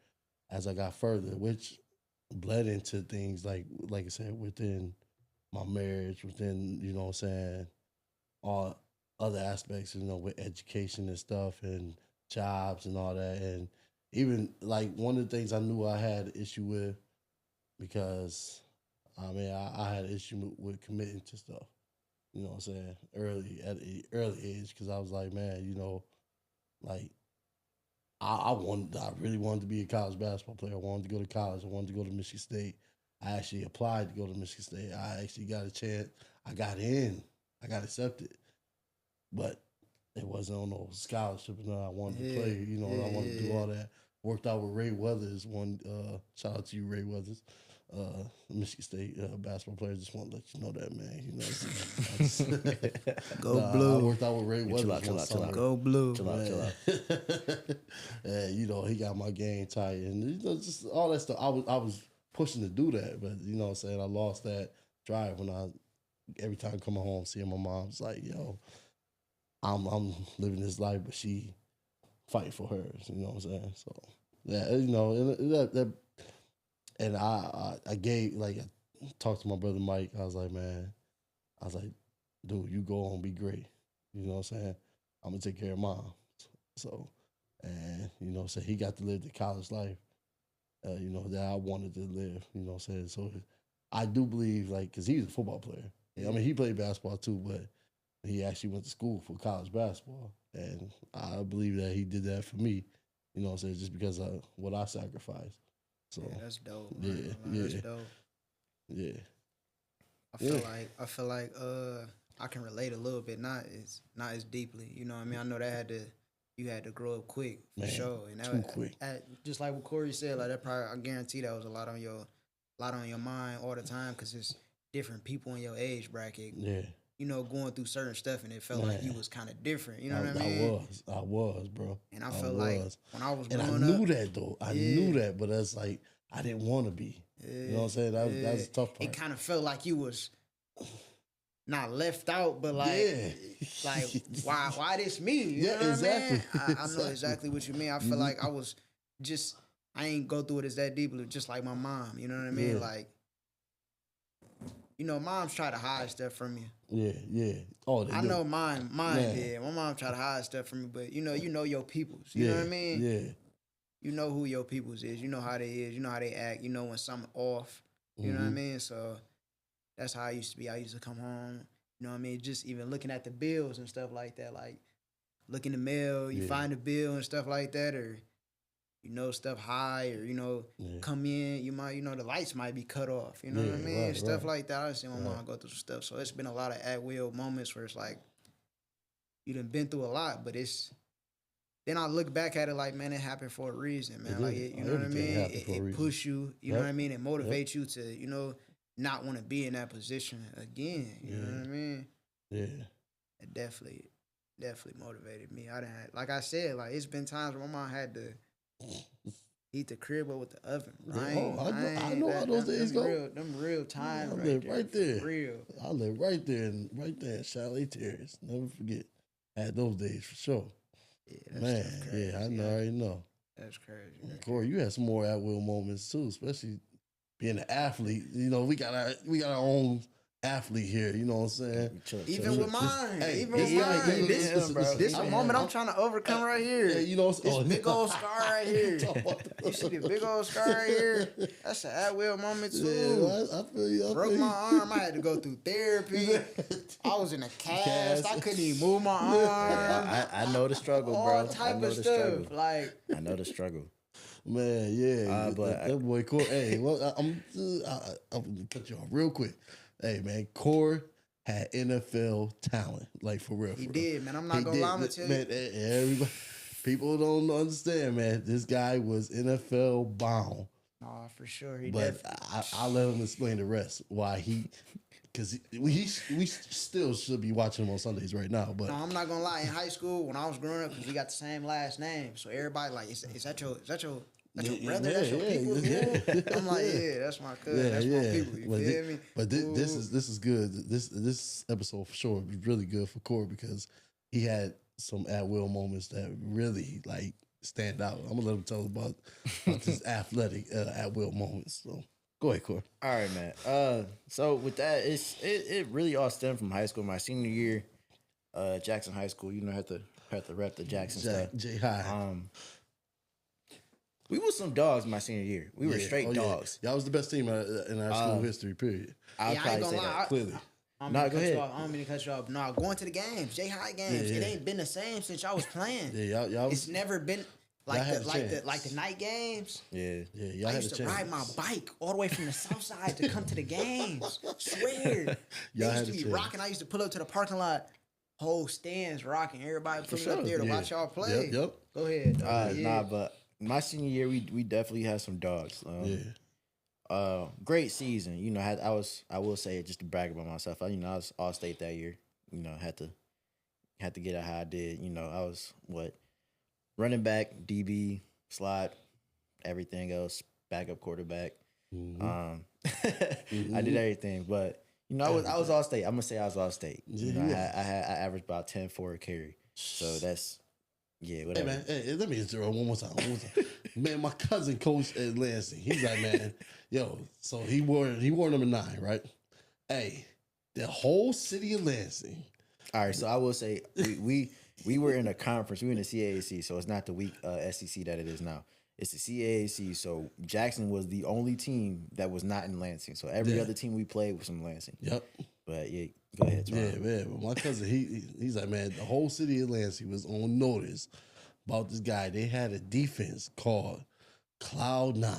as I got further, which bled into things like I said, within my marriage, within, what I'm saying, all other aspects, with education and stuff and jobs and all that. And even like one of the things I knew I had an issue with because I had an issue with committing to stuff. You know what I'm saying? At an early age, because I was like, man, like I really wanted to be a college basketball player. I wanted to go to college. I wanted to go to Michigan State. I actually applied to go to Michigan State. I actually got a chance. I got in. I got accepted, but it wasn't on no scholarship. And I wanted to play. I wanted to do all that. Worked out with Ray Weathers. Shout out to you, Ray Weathers. Michigan State basketball player. Just want to let you know that, man. Go blue. I worked out with Ray Weathers one summer. Go blue. Chill out. And he got my game tight, and just all that stuff. I was pushing to do that, but what I'm saying, I lost that drive when every time I come home, seeing my mom's like, yo, I'm living this life, but she fighting for hers. You know what I'm saying? So yeah, and I gave I talked to my brother Mike. I was like, dude, you go on, be great. You know what I'm saying? I'm gonna take care of mom. So, and so he got to live the college life. That I wanted to live. You know what I'm saying? So I do believe because he's a football player. I mean, he played basketball too, but he actually went to school for college basketball, and I believe that he did that for me. You know what I'm saying? Just because of what I sacrificed. So Yeah, that's dope. Yeah, That's yeah. dope. Yeah. I feel like I can relate a little bit, not as deeply. You know what I mean? I know you had to grow up quick for sure. And too quick. Just like what Corey said, like that probably, I guarantee that was a lot on your mind all the time because it's different people in your age bracket. Yeah. Going through certain stuff, and it felt like you was kind of different. You know what I mean? I was, bro. And I felt like when I was growing and I knew that though. I knew that, but that's like I didn't want to be. You know what I'm saying? That was the tough part. It kind of felt like you was not left out, but why this me? You know what exactly. I mean? I know exactly what you mean. I feel like I ain't go through it as that deeply, just like my mom. You know what I mean? Yeah. Like, moms try to hide stuff from you. Yeah. Oh, I know mine did. My mom tried to hide stuff from me, but you know your peoples. You know what I mean? Yeah. You know who your peoples is. You know how they is. You know how they act. You know when something off. You know what I mean? So that's how I used to be. I used to come home. You know what I mean? Just even looking at the bills and stuff like that. Like look in the mail, you find a bill and stuff like that, or stuff high, or come in, you might the lights might be cut off. You know what I mean? Right, stuff like that. I see my mom go through some stuff. So it's been a lot of at will moments where it's like you done been through a lot, but it's. Then I look back at it like, man, it happened for a reason, man. You know what I mean? It pushed you, you know what I mean? It motivates you to, not want to be in that position again. You know what I mean? Yeah. It definitely motivated me. Like I said, like it's been times where my mom had to heat the crib up with the oven. I know how those days go. Them real times. I live right there. Real. I live right there in Chalet Terrace. Never forget. Had those days for sure. Yeah, man, crazy. I already know. That's crazy. Corey, you had some more at will moments too, especially being an athlete. We got our own athlete here. You know what I'm saying? Even with mine, Hey, even with mine, this a moment I'm trying to overcome right here. Yeah, you know, This big old scar right here. You see the big old scar right here? That's an at-will moment too. Yeah, I feel you. Broke my arm. I had to go through therapy. I was in a cast. I couldn't even move my arm. I know the struggle, bro. All type I know of the stuff. struggle. Like I know the struggle. Man, yeah, but that boy Core. Hey, well, I'm gonna cut you off real quick. Hey, man, Core had NFL talent, like for real. he for did, real. man. I'm not He gonna did. lie, I'm gonna tell Man, you. everybody, people don't understand, man. This guy was NFL bound, Oh, for sure. He but definitely. I'll let him explain the rest. Why he. Because we still should be watching him on Sundays right now, but No, I'm not gonna lie. In high school, when I was growing up, because we got the same last name, so everybody like, is that your brother? That's your people. yeah. I'm like, yeah, that's my cousin. That's my people. You But feel me? But this is good. This episode for sure was really good for Corey because he had some at will moments that really like stand out. I'm gonna let him tell about his athletic at will moments. So go ahead, Corey. All right, man. So with that, it really all stemmed from high school. My senior year, Jackson High School. You know, had to rep the Jackson stuff. J High. We was some dogs my senior year. We were straight dogs. Y'all was the best team in our school history. Period. I'll Yeah, I ain't probably gonna say lie. that. Clearly. No, go ahead. I don't mean to cut you off. No, going to the games, J High games. Yeah, It yeah. ain't been the same since y'all was playing. Yeah, y'all It's never been Y'all had a chance. like the night games. Yeah. y'all I had used a to chance. ride my bike all the way from the south side to come to the games. Swear. Y'all They had used to a be chance. rocking. I used to pull up to the parking lot, whole stands rocking. Everybody pulling sure, up there to yeah. watch y'all play. Yep. Go ahead. Nah, but my senior year, we definitely had some dogs. Great season. You know, I will say it just to brag about myself. I was all state that year. You know, had to get out how I did. You know, I was running back, DB, slot, everything else, backup quarterback. I did everything, but you know, I was all state. I'm gonna say I was all state. You know, I averaged about 10 for a carry. So that's whatever. Hey man, hey, let me interrupt one more time. Man, my cousin coached at Lansing. He's like, man, yo, so he wore number 9, right? Hey, the whole city of Lansing. All right, so I will say we were in a conference. We were in the CAAC, so it's not the weak SEC that it is now. It's the CAAC. So Jackson was the only team that was not in Lansing. So every other team we played was from Lansing. Yep. But yeah, go ahead. Yeah, man. But my cousin, he's like, man, the whole city of Lansing was on notice about this guy. They had a defense called Cloud 9.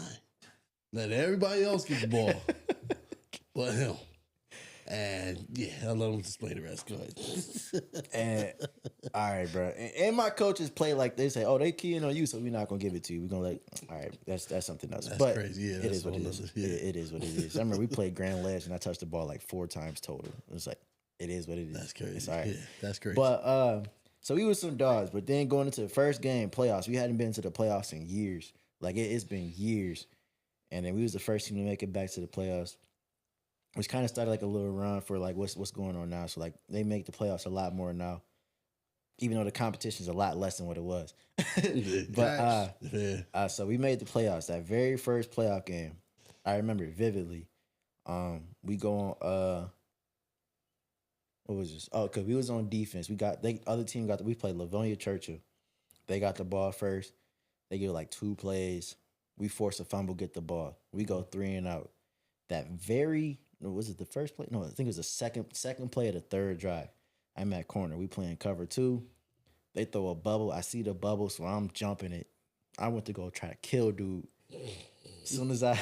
Let everybody else get the ball, but him. And yeah, I'll let him explain the rest. Go ahead. And all right, bro. And my coaches play like they say, "Oh, they keying on you, so we're not gonna give it to you. We're gonna let." All right, that's something else. That's but crazy. Yeah, it that's is what it is. yeah. It is what it is. I remember we played Grand Ledge, and I touched the ball like 4 times total. It was like, it is what it is. That's crazy. It's all right. Yeah, that's crazy. But so we were some dogs, but then going into the first game playoffs, we hadn't been to the playoffs in years. Like it's been years, and then we was the first team to make it back to the playoffs, which kind of started like a little run for like what's going on now. So like they make the playoffs a lot more now, even though the competition is a lot less than what it was. But so we made the playoffs. That very first playoff game, I remember it vividly. We go on. What was this? Oh, because we was on defense. We played Livonia Churchill. They got the ball first. They get like 2 plays. We force a fumble, get the ball. We go 3 and out. Was it the first play? No, I think it was the second play of the third drive. I'm at corner. We playing cover 2. They throw a bubble. I see the bubble, so I'm jumping it. I went to go try to kill dude. Soon as I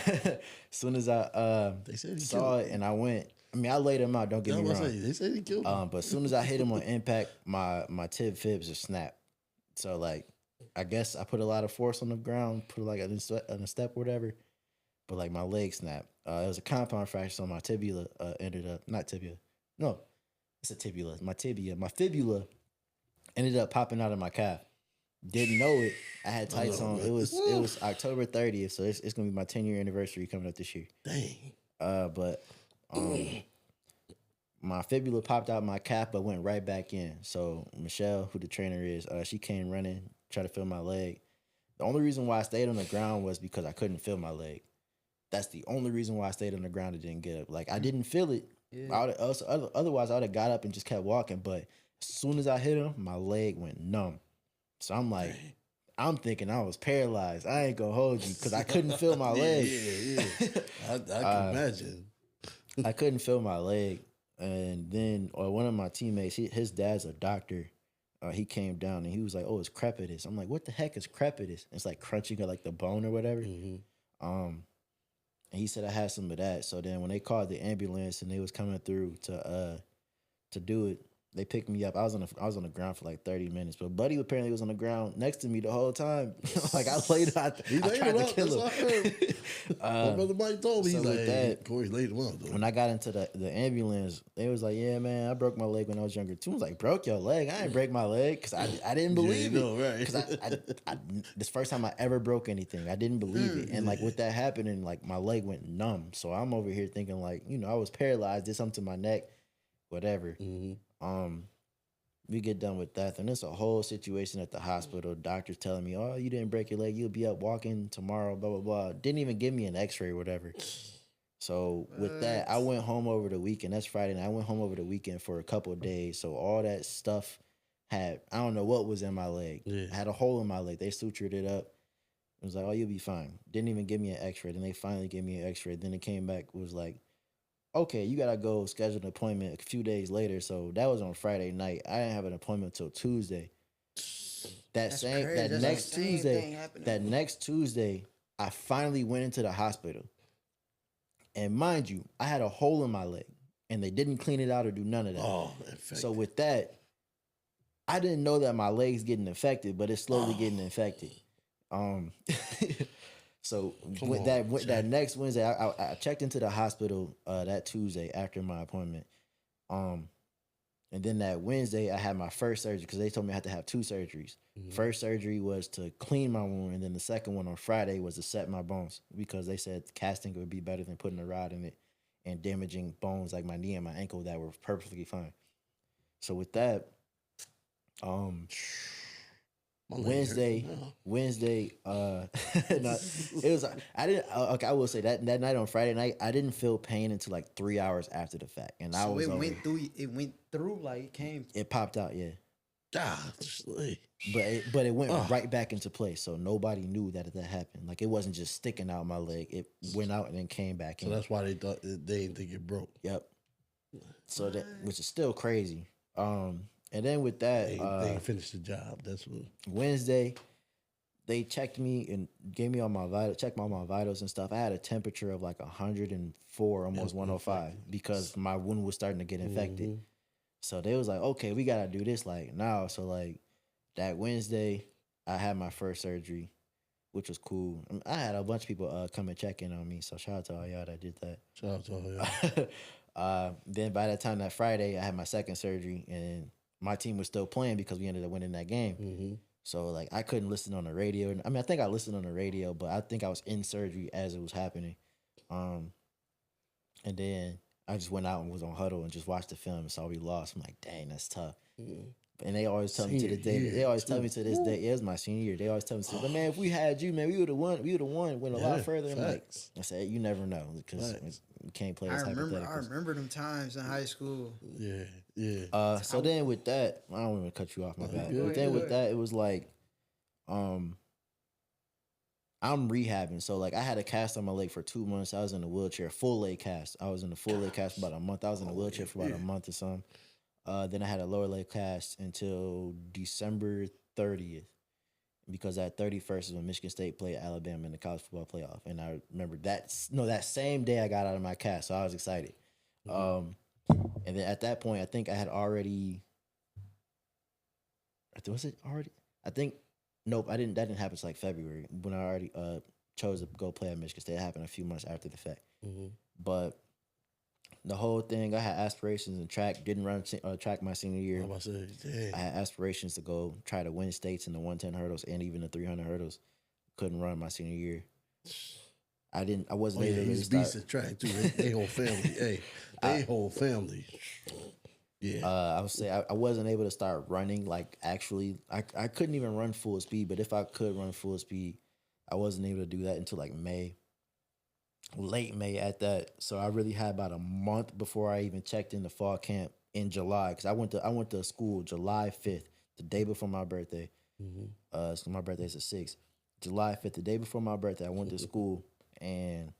they said saw it and I went. I mean, I laid him out. Don't get me wrong. They said he killed him. But as soon as I hit him on impact, my tib fibs just snapped. So like, I guess I put a lot of force on the ground, put like on a step or whatever. But like my leg snapped. It was a compound fracture, so my tibia ended up not tibia. No, it's a tibula. My fibula ended up popping out of my calf. Didn't know it. I had tights on. It was October 30th, so it's gonna be my 10-year anniversary coming up this year. Dang. But my fibula popped out my calf, but went right back in. So Michelle, who the trainer is, she came running, tried to feel my leg. The only reason why I stayed on the ground was because I couldn't feel my leg. That's the only reason why I stayed on the ground and didn't get up. Like I didn't feel it, Yeah. Otherwise, I would have got up and just kept walking. But as soon as I hit him, my leg went numb. So I'm like, I'm thinking I was paralyzed. I ain't gonna hold you because I couldn't feel my leg. Yeah. I can imagine. I couldn't feel my leg. And then one of my teammates, his dad's a doctor. He came down and he was like, "Oh, it's crepitus." I'm like, "What the heck is crepitus?" It's like crunching like the bone or whatever. And he said I had some of that. So then when they called the ambulance and they was coming through to do it, they picked me up. I was on the ground for like 30 minutes, but Buddy apparently was on the ground next to me the whole time. Like I laid him. I tried to kill him. My brother Mike told me, so he's with like, that, Corey laid him out though. when I got into the ambulance, they was like, "Yeah, man, I broke my leg when I was younger too." I was like, "Broke your leg?" I didn't break my leg because I didn't believe it. Right? Because this first time I ever broke anything, I didn't believe it. And like with that happening, like my leg went numb. So I'm over here thinking like, I was paralyzed, did something to my neck, whatever. We get done with that, and it's a whole situation at the hospital. Doctors telling me, "Oh, you didn't break your leg. You'll be up walking tomorrow." Blah blah blah. Didn't even give me an X-ray or whatever. So with that, I went home over the weekend. That's Friday, and I went home over the weekend for a couple of days. So all that stuff I don't know what was in my leg. I had a hole in my leg. They sutured it up. It was like, "Oh, you'll be fine." Didn't even give me an X-ray. Then they finally gave me an X-ray. Then it came back, was like, "Okay, you gotta go schedule an appointment a few days later." So that was on Friday night. I didn't have an appointment until Tuesday. That next Tuesday, I finally went into the hospital. And mind you, I had a hole in my leg, and they didn't clean it out or do none of that. Oh, so with that, I didn't know that my leg's getting infected, but it's slowly getting infected. So that next Wednesday, I checked into the hospital that Tuesday after my appointment. And then that Wednesday, I had my first surgery because they told me I had to have 2 surgeries. First surgery was to clean my wound, and then the second one on Friday was to set my bones because they said casting would be better than putting a rod in it and damaging bones like my knee and my ankle that were perfectly fine. So with that, Wednesday, no, it was, I will say that night on Friday night, I didn't feel pain until like 3 hours after the fact. And so it went through like it popped out, yeah. Golly. But it went right back into place, so nobody knew that happened. Like it wasn't just sticking out my leg; it went out and then came back. So that's why they thought they didn't think it broke. Yep. So that, which is still crazy. And then with that, they finished the job. That's what. Wednesday, they checked me and gave me all my checked all my vitals and stuff. I had a temperature of like 104, almost 105, because my wound was starting to get infected. So they was like, "Okay, we gotta do this like now." So like that Wednesday, I had my first surgery, which was cool. I had a bunch of people come and check in on me. So shout out to all y'all that did that. Shout out to all y'all. Then by that time that Friday, I had my second surgery, and my team was still playing because we ended up winning that game. So like I couldn't listen on the radio. I mean, I think I listened on the radio, but I think I was in surgery as it was happening. And then I just went out and was on huddle and just watched the film and saw we lost. I'm like, dang, that's tough. And they always tell me to this day. They always tell me to this day. Yeah, it was my senior year. They always tell me, "But man, if we had you, man, we would have won. We would have won. Went a lot further." I'm like, I said, you never know because you can't play this hypotheticals. I remember them times in high school. Yeah. So then with that, I don't want to cut you off, my bad. But then with that, it was like, I'm rehabbing. So like I had a cast on my leg for 2 months. I was in a wheelchair, full leg cast. I was in a full leg cast for about a month. I was in a wheelchair for about a month or something. Then I had a lower leg cast until December 30th, because that 31st is when Michigan State played Alabama in the college football playoff. And I remember that same day I got out of my cast, so I was excited. And then at that point, I think I had already. Was it already? I think nope. I didn't. That didn't happen until like February when I already chose to go play at Michigan State. It happened a few months after the fact, but. The whole thing, I had aspirations in track. Didn't run track my senior year. I had aspirations to go try to win states in the 110 hurdles and even the 300 hurdles. Couldn't run my senior year. I wasn't able to really start. He's beast at track too. They whole family. Whole family. Yeah. I would say I wasn't able to start running like actually. I couldn't even run full speed. But if I could run full speed, I wasn't able to do that until like May. late May at that. So I really had about a month before I even checked in the fall camp in July because I went to school July 5th, the day before my birthday. So my birthday's the 6th. July 5th, the day before my birthday, I went to school and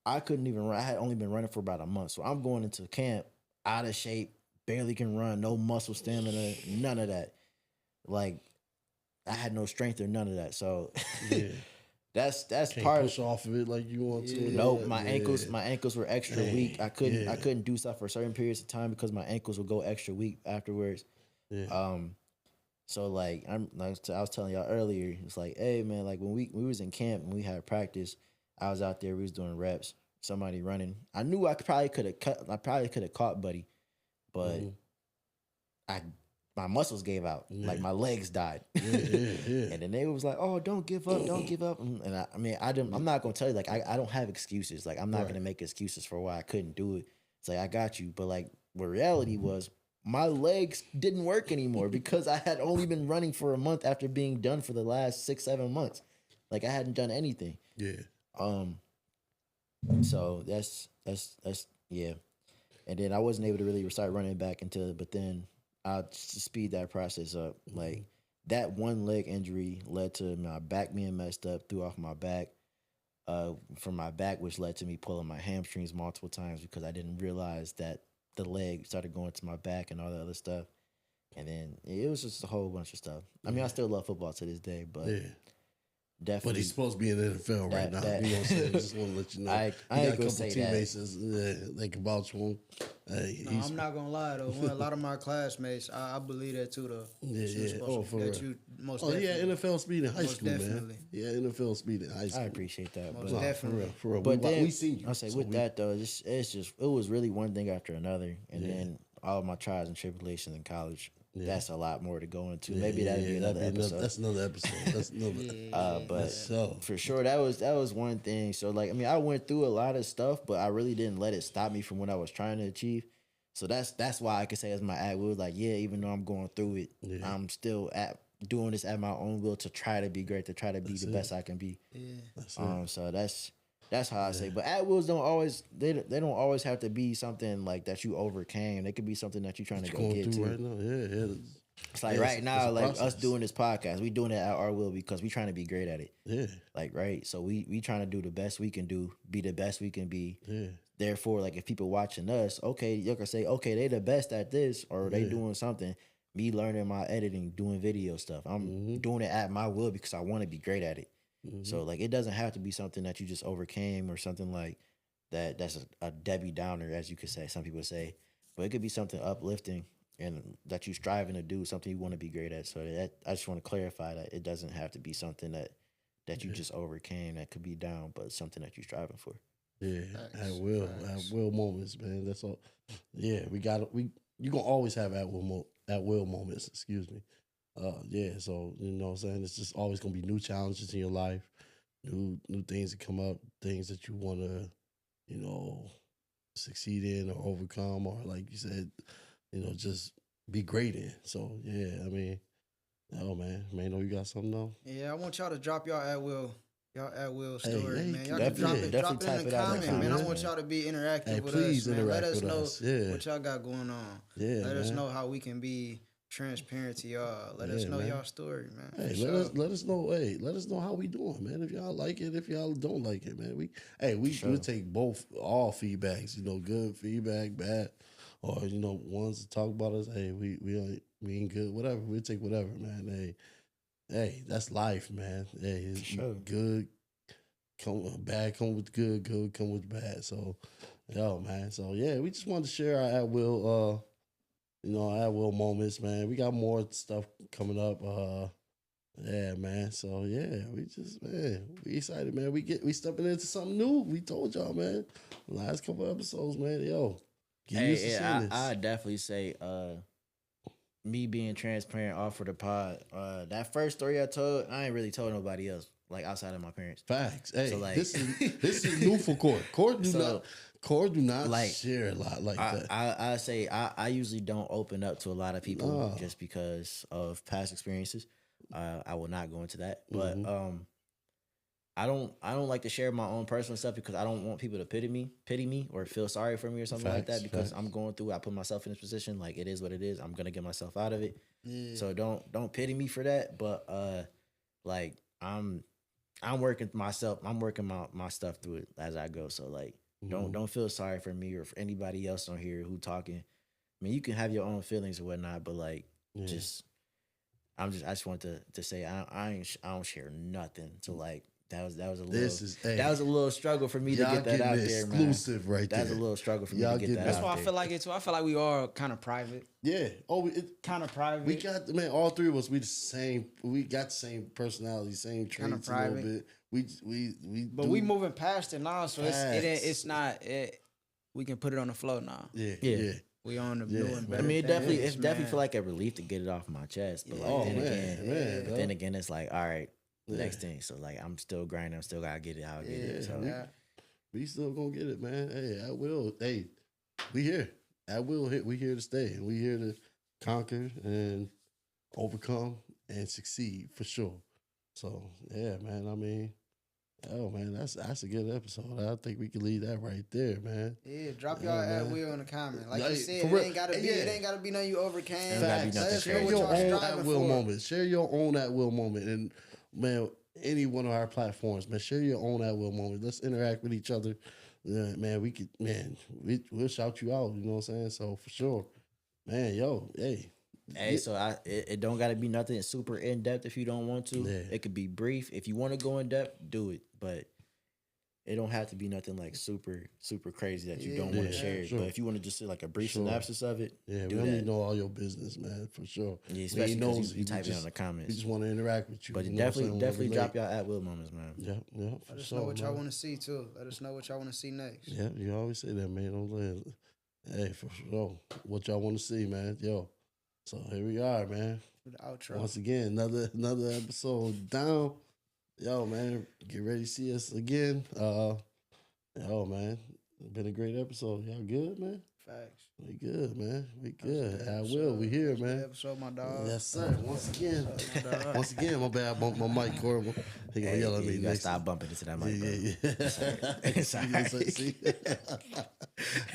I couldn't even run. I had only been running for about a month. So I'm going into camp out of shape, barely can run, no muscle stamina, none of that. Like I had no strength or none of that. So Yeah. that's Can't part push off of it like you want to. No, Yeah, my ankles were extra Dang, weak. I couldn't yeah. do stuff for certain periods of time because my ankles would go extra weak afterwards. Yeah. So like I was telling y'all earlier, it's like, hey man, like when we was in camp and we had practice, I was out there, we was doing reps, somebody running. I knew I probably could have caught Buddy, but I my muscles gave out, like my legs died. Yeah. And then they was like, "Oh, don't give up, don't give up." And I mean, I'm not gonna tell you like I don't have excuses. Like I'm not gonna make excuses for why I couldn't do it. It's like I got you, but like what reality was, my legs didn't work anymore because I had only been running for a month after being done for the last 6-7 months. Like I hadn't done anything. Yeah. So that's yeah. And then I wasn't able to really start running back but then I just speed that process up. Like that one leg injury led to my back being messed up, threw off my back. From my back, which led to me pulling my hamstrings multiple times because I didn't realize that the leg started going to my back and all the other stuff. And then it was just a whole bunch of stuff. I mean, I still love football to this day, but definitely. But he's supposed to be in the NFL right now. We gonna say, just want to let you know. I got ain't a gonna couple say teammates that can vouch for him. No, I'm not gonna lie though. A lot of my classmates, I believe that too. Though. Yeah. Oh, for that real. you most Oh, definitely. yeah, NFL speed in high Most school, definitely. man. Yeah, NFL speed in high school. I appreciate that. Most But, definitely. For real. but then we seen you. I say so with that though, it was really one thing after another, and then all of my trials and tribulations in college. That's a lot more to go into. Maybe that'd be another episode. That's another episode. That's another. But so for sure, that was one thing. So like, I mean, I went through a lot of stuff, but I really didn't let it stop me from what I was trying to achieve. So that's why I could say as my at will, like, yeah, even though I'm going through it, I'm still doing this at my own will to try to be great, to try to be the best I can be. Yeah. So that's how I say. But at wills don't always they don't always have to be something like that you overcame. They could be something that you're trying to go going get through to. right now. Yeah. It's like Yeah, right now, it's a like us process. doing this podcast, we doing it at our will because we trying to be great at it. Yeah. Like, right? So we trying to do the best we can do, be the best we can be. Yeah. Therefore, like if people watching us, okay, you can say, okay, they the best at this, or they doing something. Me learning my editing, doing video stuff. I'm doing it at my will because I want to be great at it. So like it doesn't have to be something that you just overcame or something like that. That's a Debbie Downer, as you could say. Some people say, but it could be something uplifting and that you're striving to do, something you want to be great at. So that I just want to clarify that it doesn't have to be something that you just overcame that could be down, but something that you're striving for. Yeah, at will moments, man. That's all. Yeah, you gonna always have at will moments. Excuse me. Yeah. So you know what I'm saying. It's just always gonna be new challenges in your life, new things that come up, things that you wanna, succeed in or overcome, or like you said, just be great in. So yeah, I mean, oh man, Mano, you got something though? Yeah, I want y'all to drop y'all at will story, hey, man. Y'all definitely- can drop it definitely in the type it out in the comment, man. I comments, want man. y'all to be interactive Hey, with please us, man. Let interact us with know us. Yeah. what y'all got going on. Yeah, Let us man. know how we can be transparent to y'all. Let us Yeah, know man. y'all story, man. Hey, For let sure. us know. Hey, let us know how we doing, man. If y'all like it, if y'all don't like it, man. We take all feedbacks. Good feedback, bad, or ones to talk about us. Hey, we ain't good. Whatever. We take whatever, man. Hey, that's life, man. Hey, it's Sure. good. Bad come with good come with bad. So, man. So yeah, we just wanted to share our at will. Our at will moments, man. We got more stuff coming up. Yeah, man. So yeah, we excited, man. We stepping into something new. We told y'all, man. Last couple episodes, man. Get used to seeing this. I definitely say me being transparent off of the pod. That first story I told, I ain't really told nobody else, like outside of my parents. Facts. Hey, So, like- this is new for Cord. Cord do not like, share a lot like that. I say I usually don't open up to a lot of people No. just because of past experiences. I will not go into that, but I don't like to share my own personal stuff because I don't want people to pity me or feel sorry for me or something like that, because I'm going through, I put myself in this position, like it is what it is. I'm gonna get myself out of it. Yeah. So don't pity me for that. But like I'm working myself, I'm working my stuff through it as I go. So like don't feel sorry for me or for anybody else on here who talking. I mean, you can have your own feelings or whatnot, but like I just want to say I don't share nothing. So like that was a little struggle for me to get that out there, man. Exclusive right there. That's a little struggle for me to get that out there. That's why I feel like it too. I feel like we are kind of private. Yeah. Oh, kind of private. We got, man, all three of us. We the same. We got the same personality, same traits. Kind of private. A little bit. But we moving past it now, so it's not. We can put it on the flow now. Yeah. We on the new and better. I mean, it things, definitely feel like a relief to get it off my chest. But then again, it's like, all right, next thing. So like, I'm still grinding. I'm still gotta get it out. Get it. So we still gonna get it, man. Hey, I will. Hey, we here. I will hit. We here to stay, and we here to conquer and overcome and succeed for sure. So yeah, man. I mean, oh man, that's a good episode. I think we can leave that right there, man. Yeah, drop y'all at will in the comment. Like you said, it ain't gotta be nothing you overcame. Share your own at will moment. Share your own at will moment, and man, any one of our platforms, man, share your own at will moment. Let's interact with each other. Man, we'll shout you out. You know what I'm saying? So for sure, man. Hey, so it don't got to be nothing super in depth if you don't want to. Yeah. It could be brief. If you want to go in depth, do it. But it don't have to be nothing like super crazy that you don't want to share. Sure. But if you want to just say like a brief synopsis of it, we do don't need that. to know all your business, man, for sure. Yeah, especially because you type it in the comments. We just want to interact with you. But you definitely drop y'all at will moments, man. Yeah. Let us know what y'all want to see too. Let us know what y'all want to see next. Yeah, you always say that, man. Don't let. Hey, for sure. What y'all want to see, man? Yo. So here we are, man. For the outro. Once again, another episode down. Yo, man, get ready to see us again. Yo, man, it's been a great episode. Y'all good, man? Facts. We good, man. We good. I will. We here, man. Episode, my dog. Yes, sir. Once again, my bad. I bumped my mic, Corey. He gonna yell at me. You gotta stop bumping into that mic. Yeah.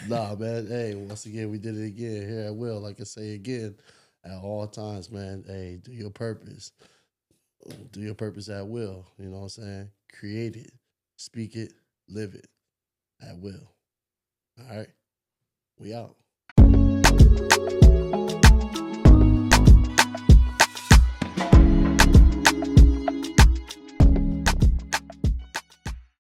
Nah, man. Hey, once again, we did it again. Here I will. Like I say again, at all times, man. Hey, do your purpose. Do your purpose at will. You know what I'm saying? Create it, speak it, live it at will. All right. We out.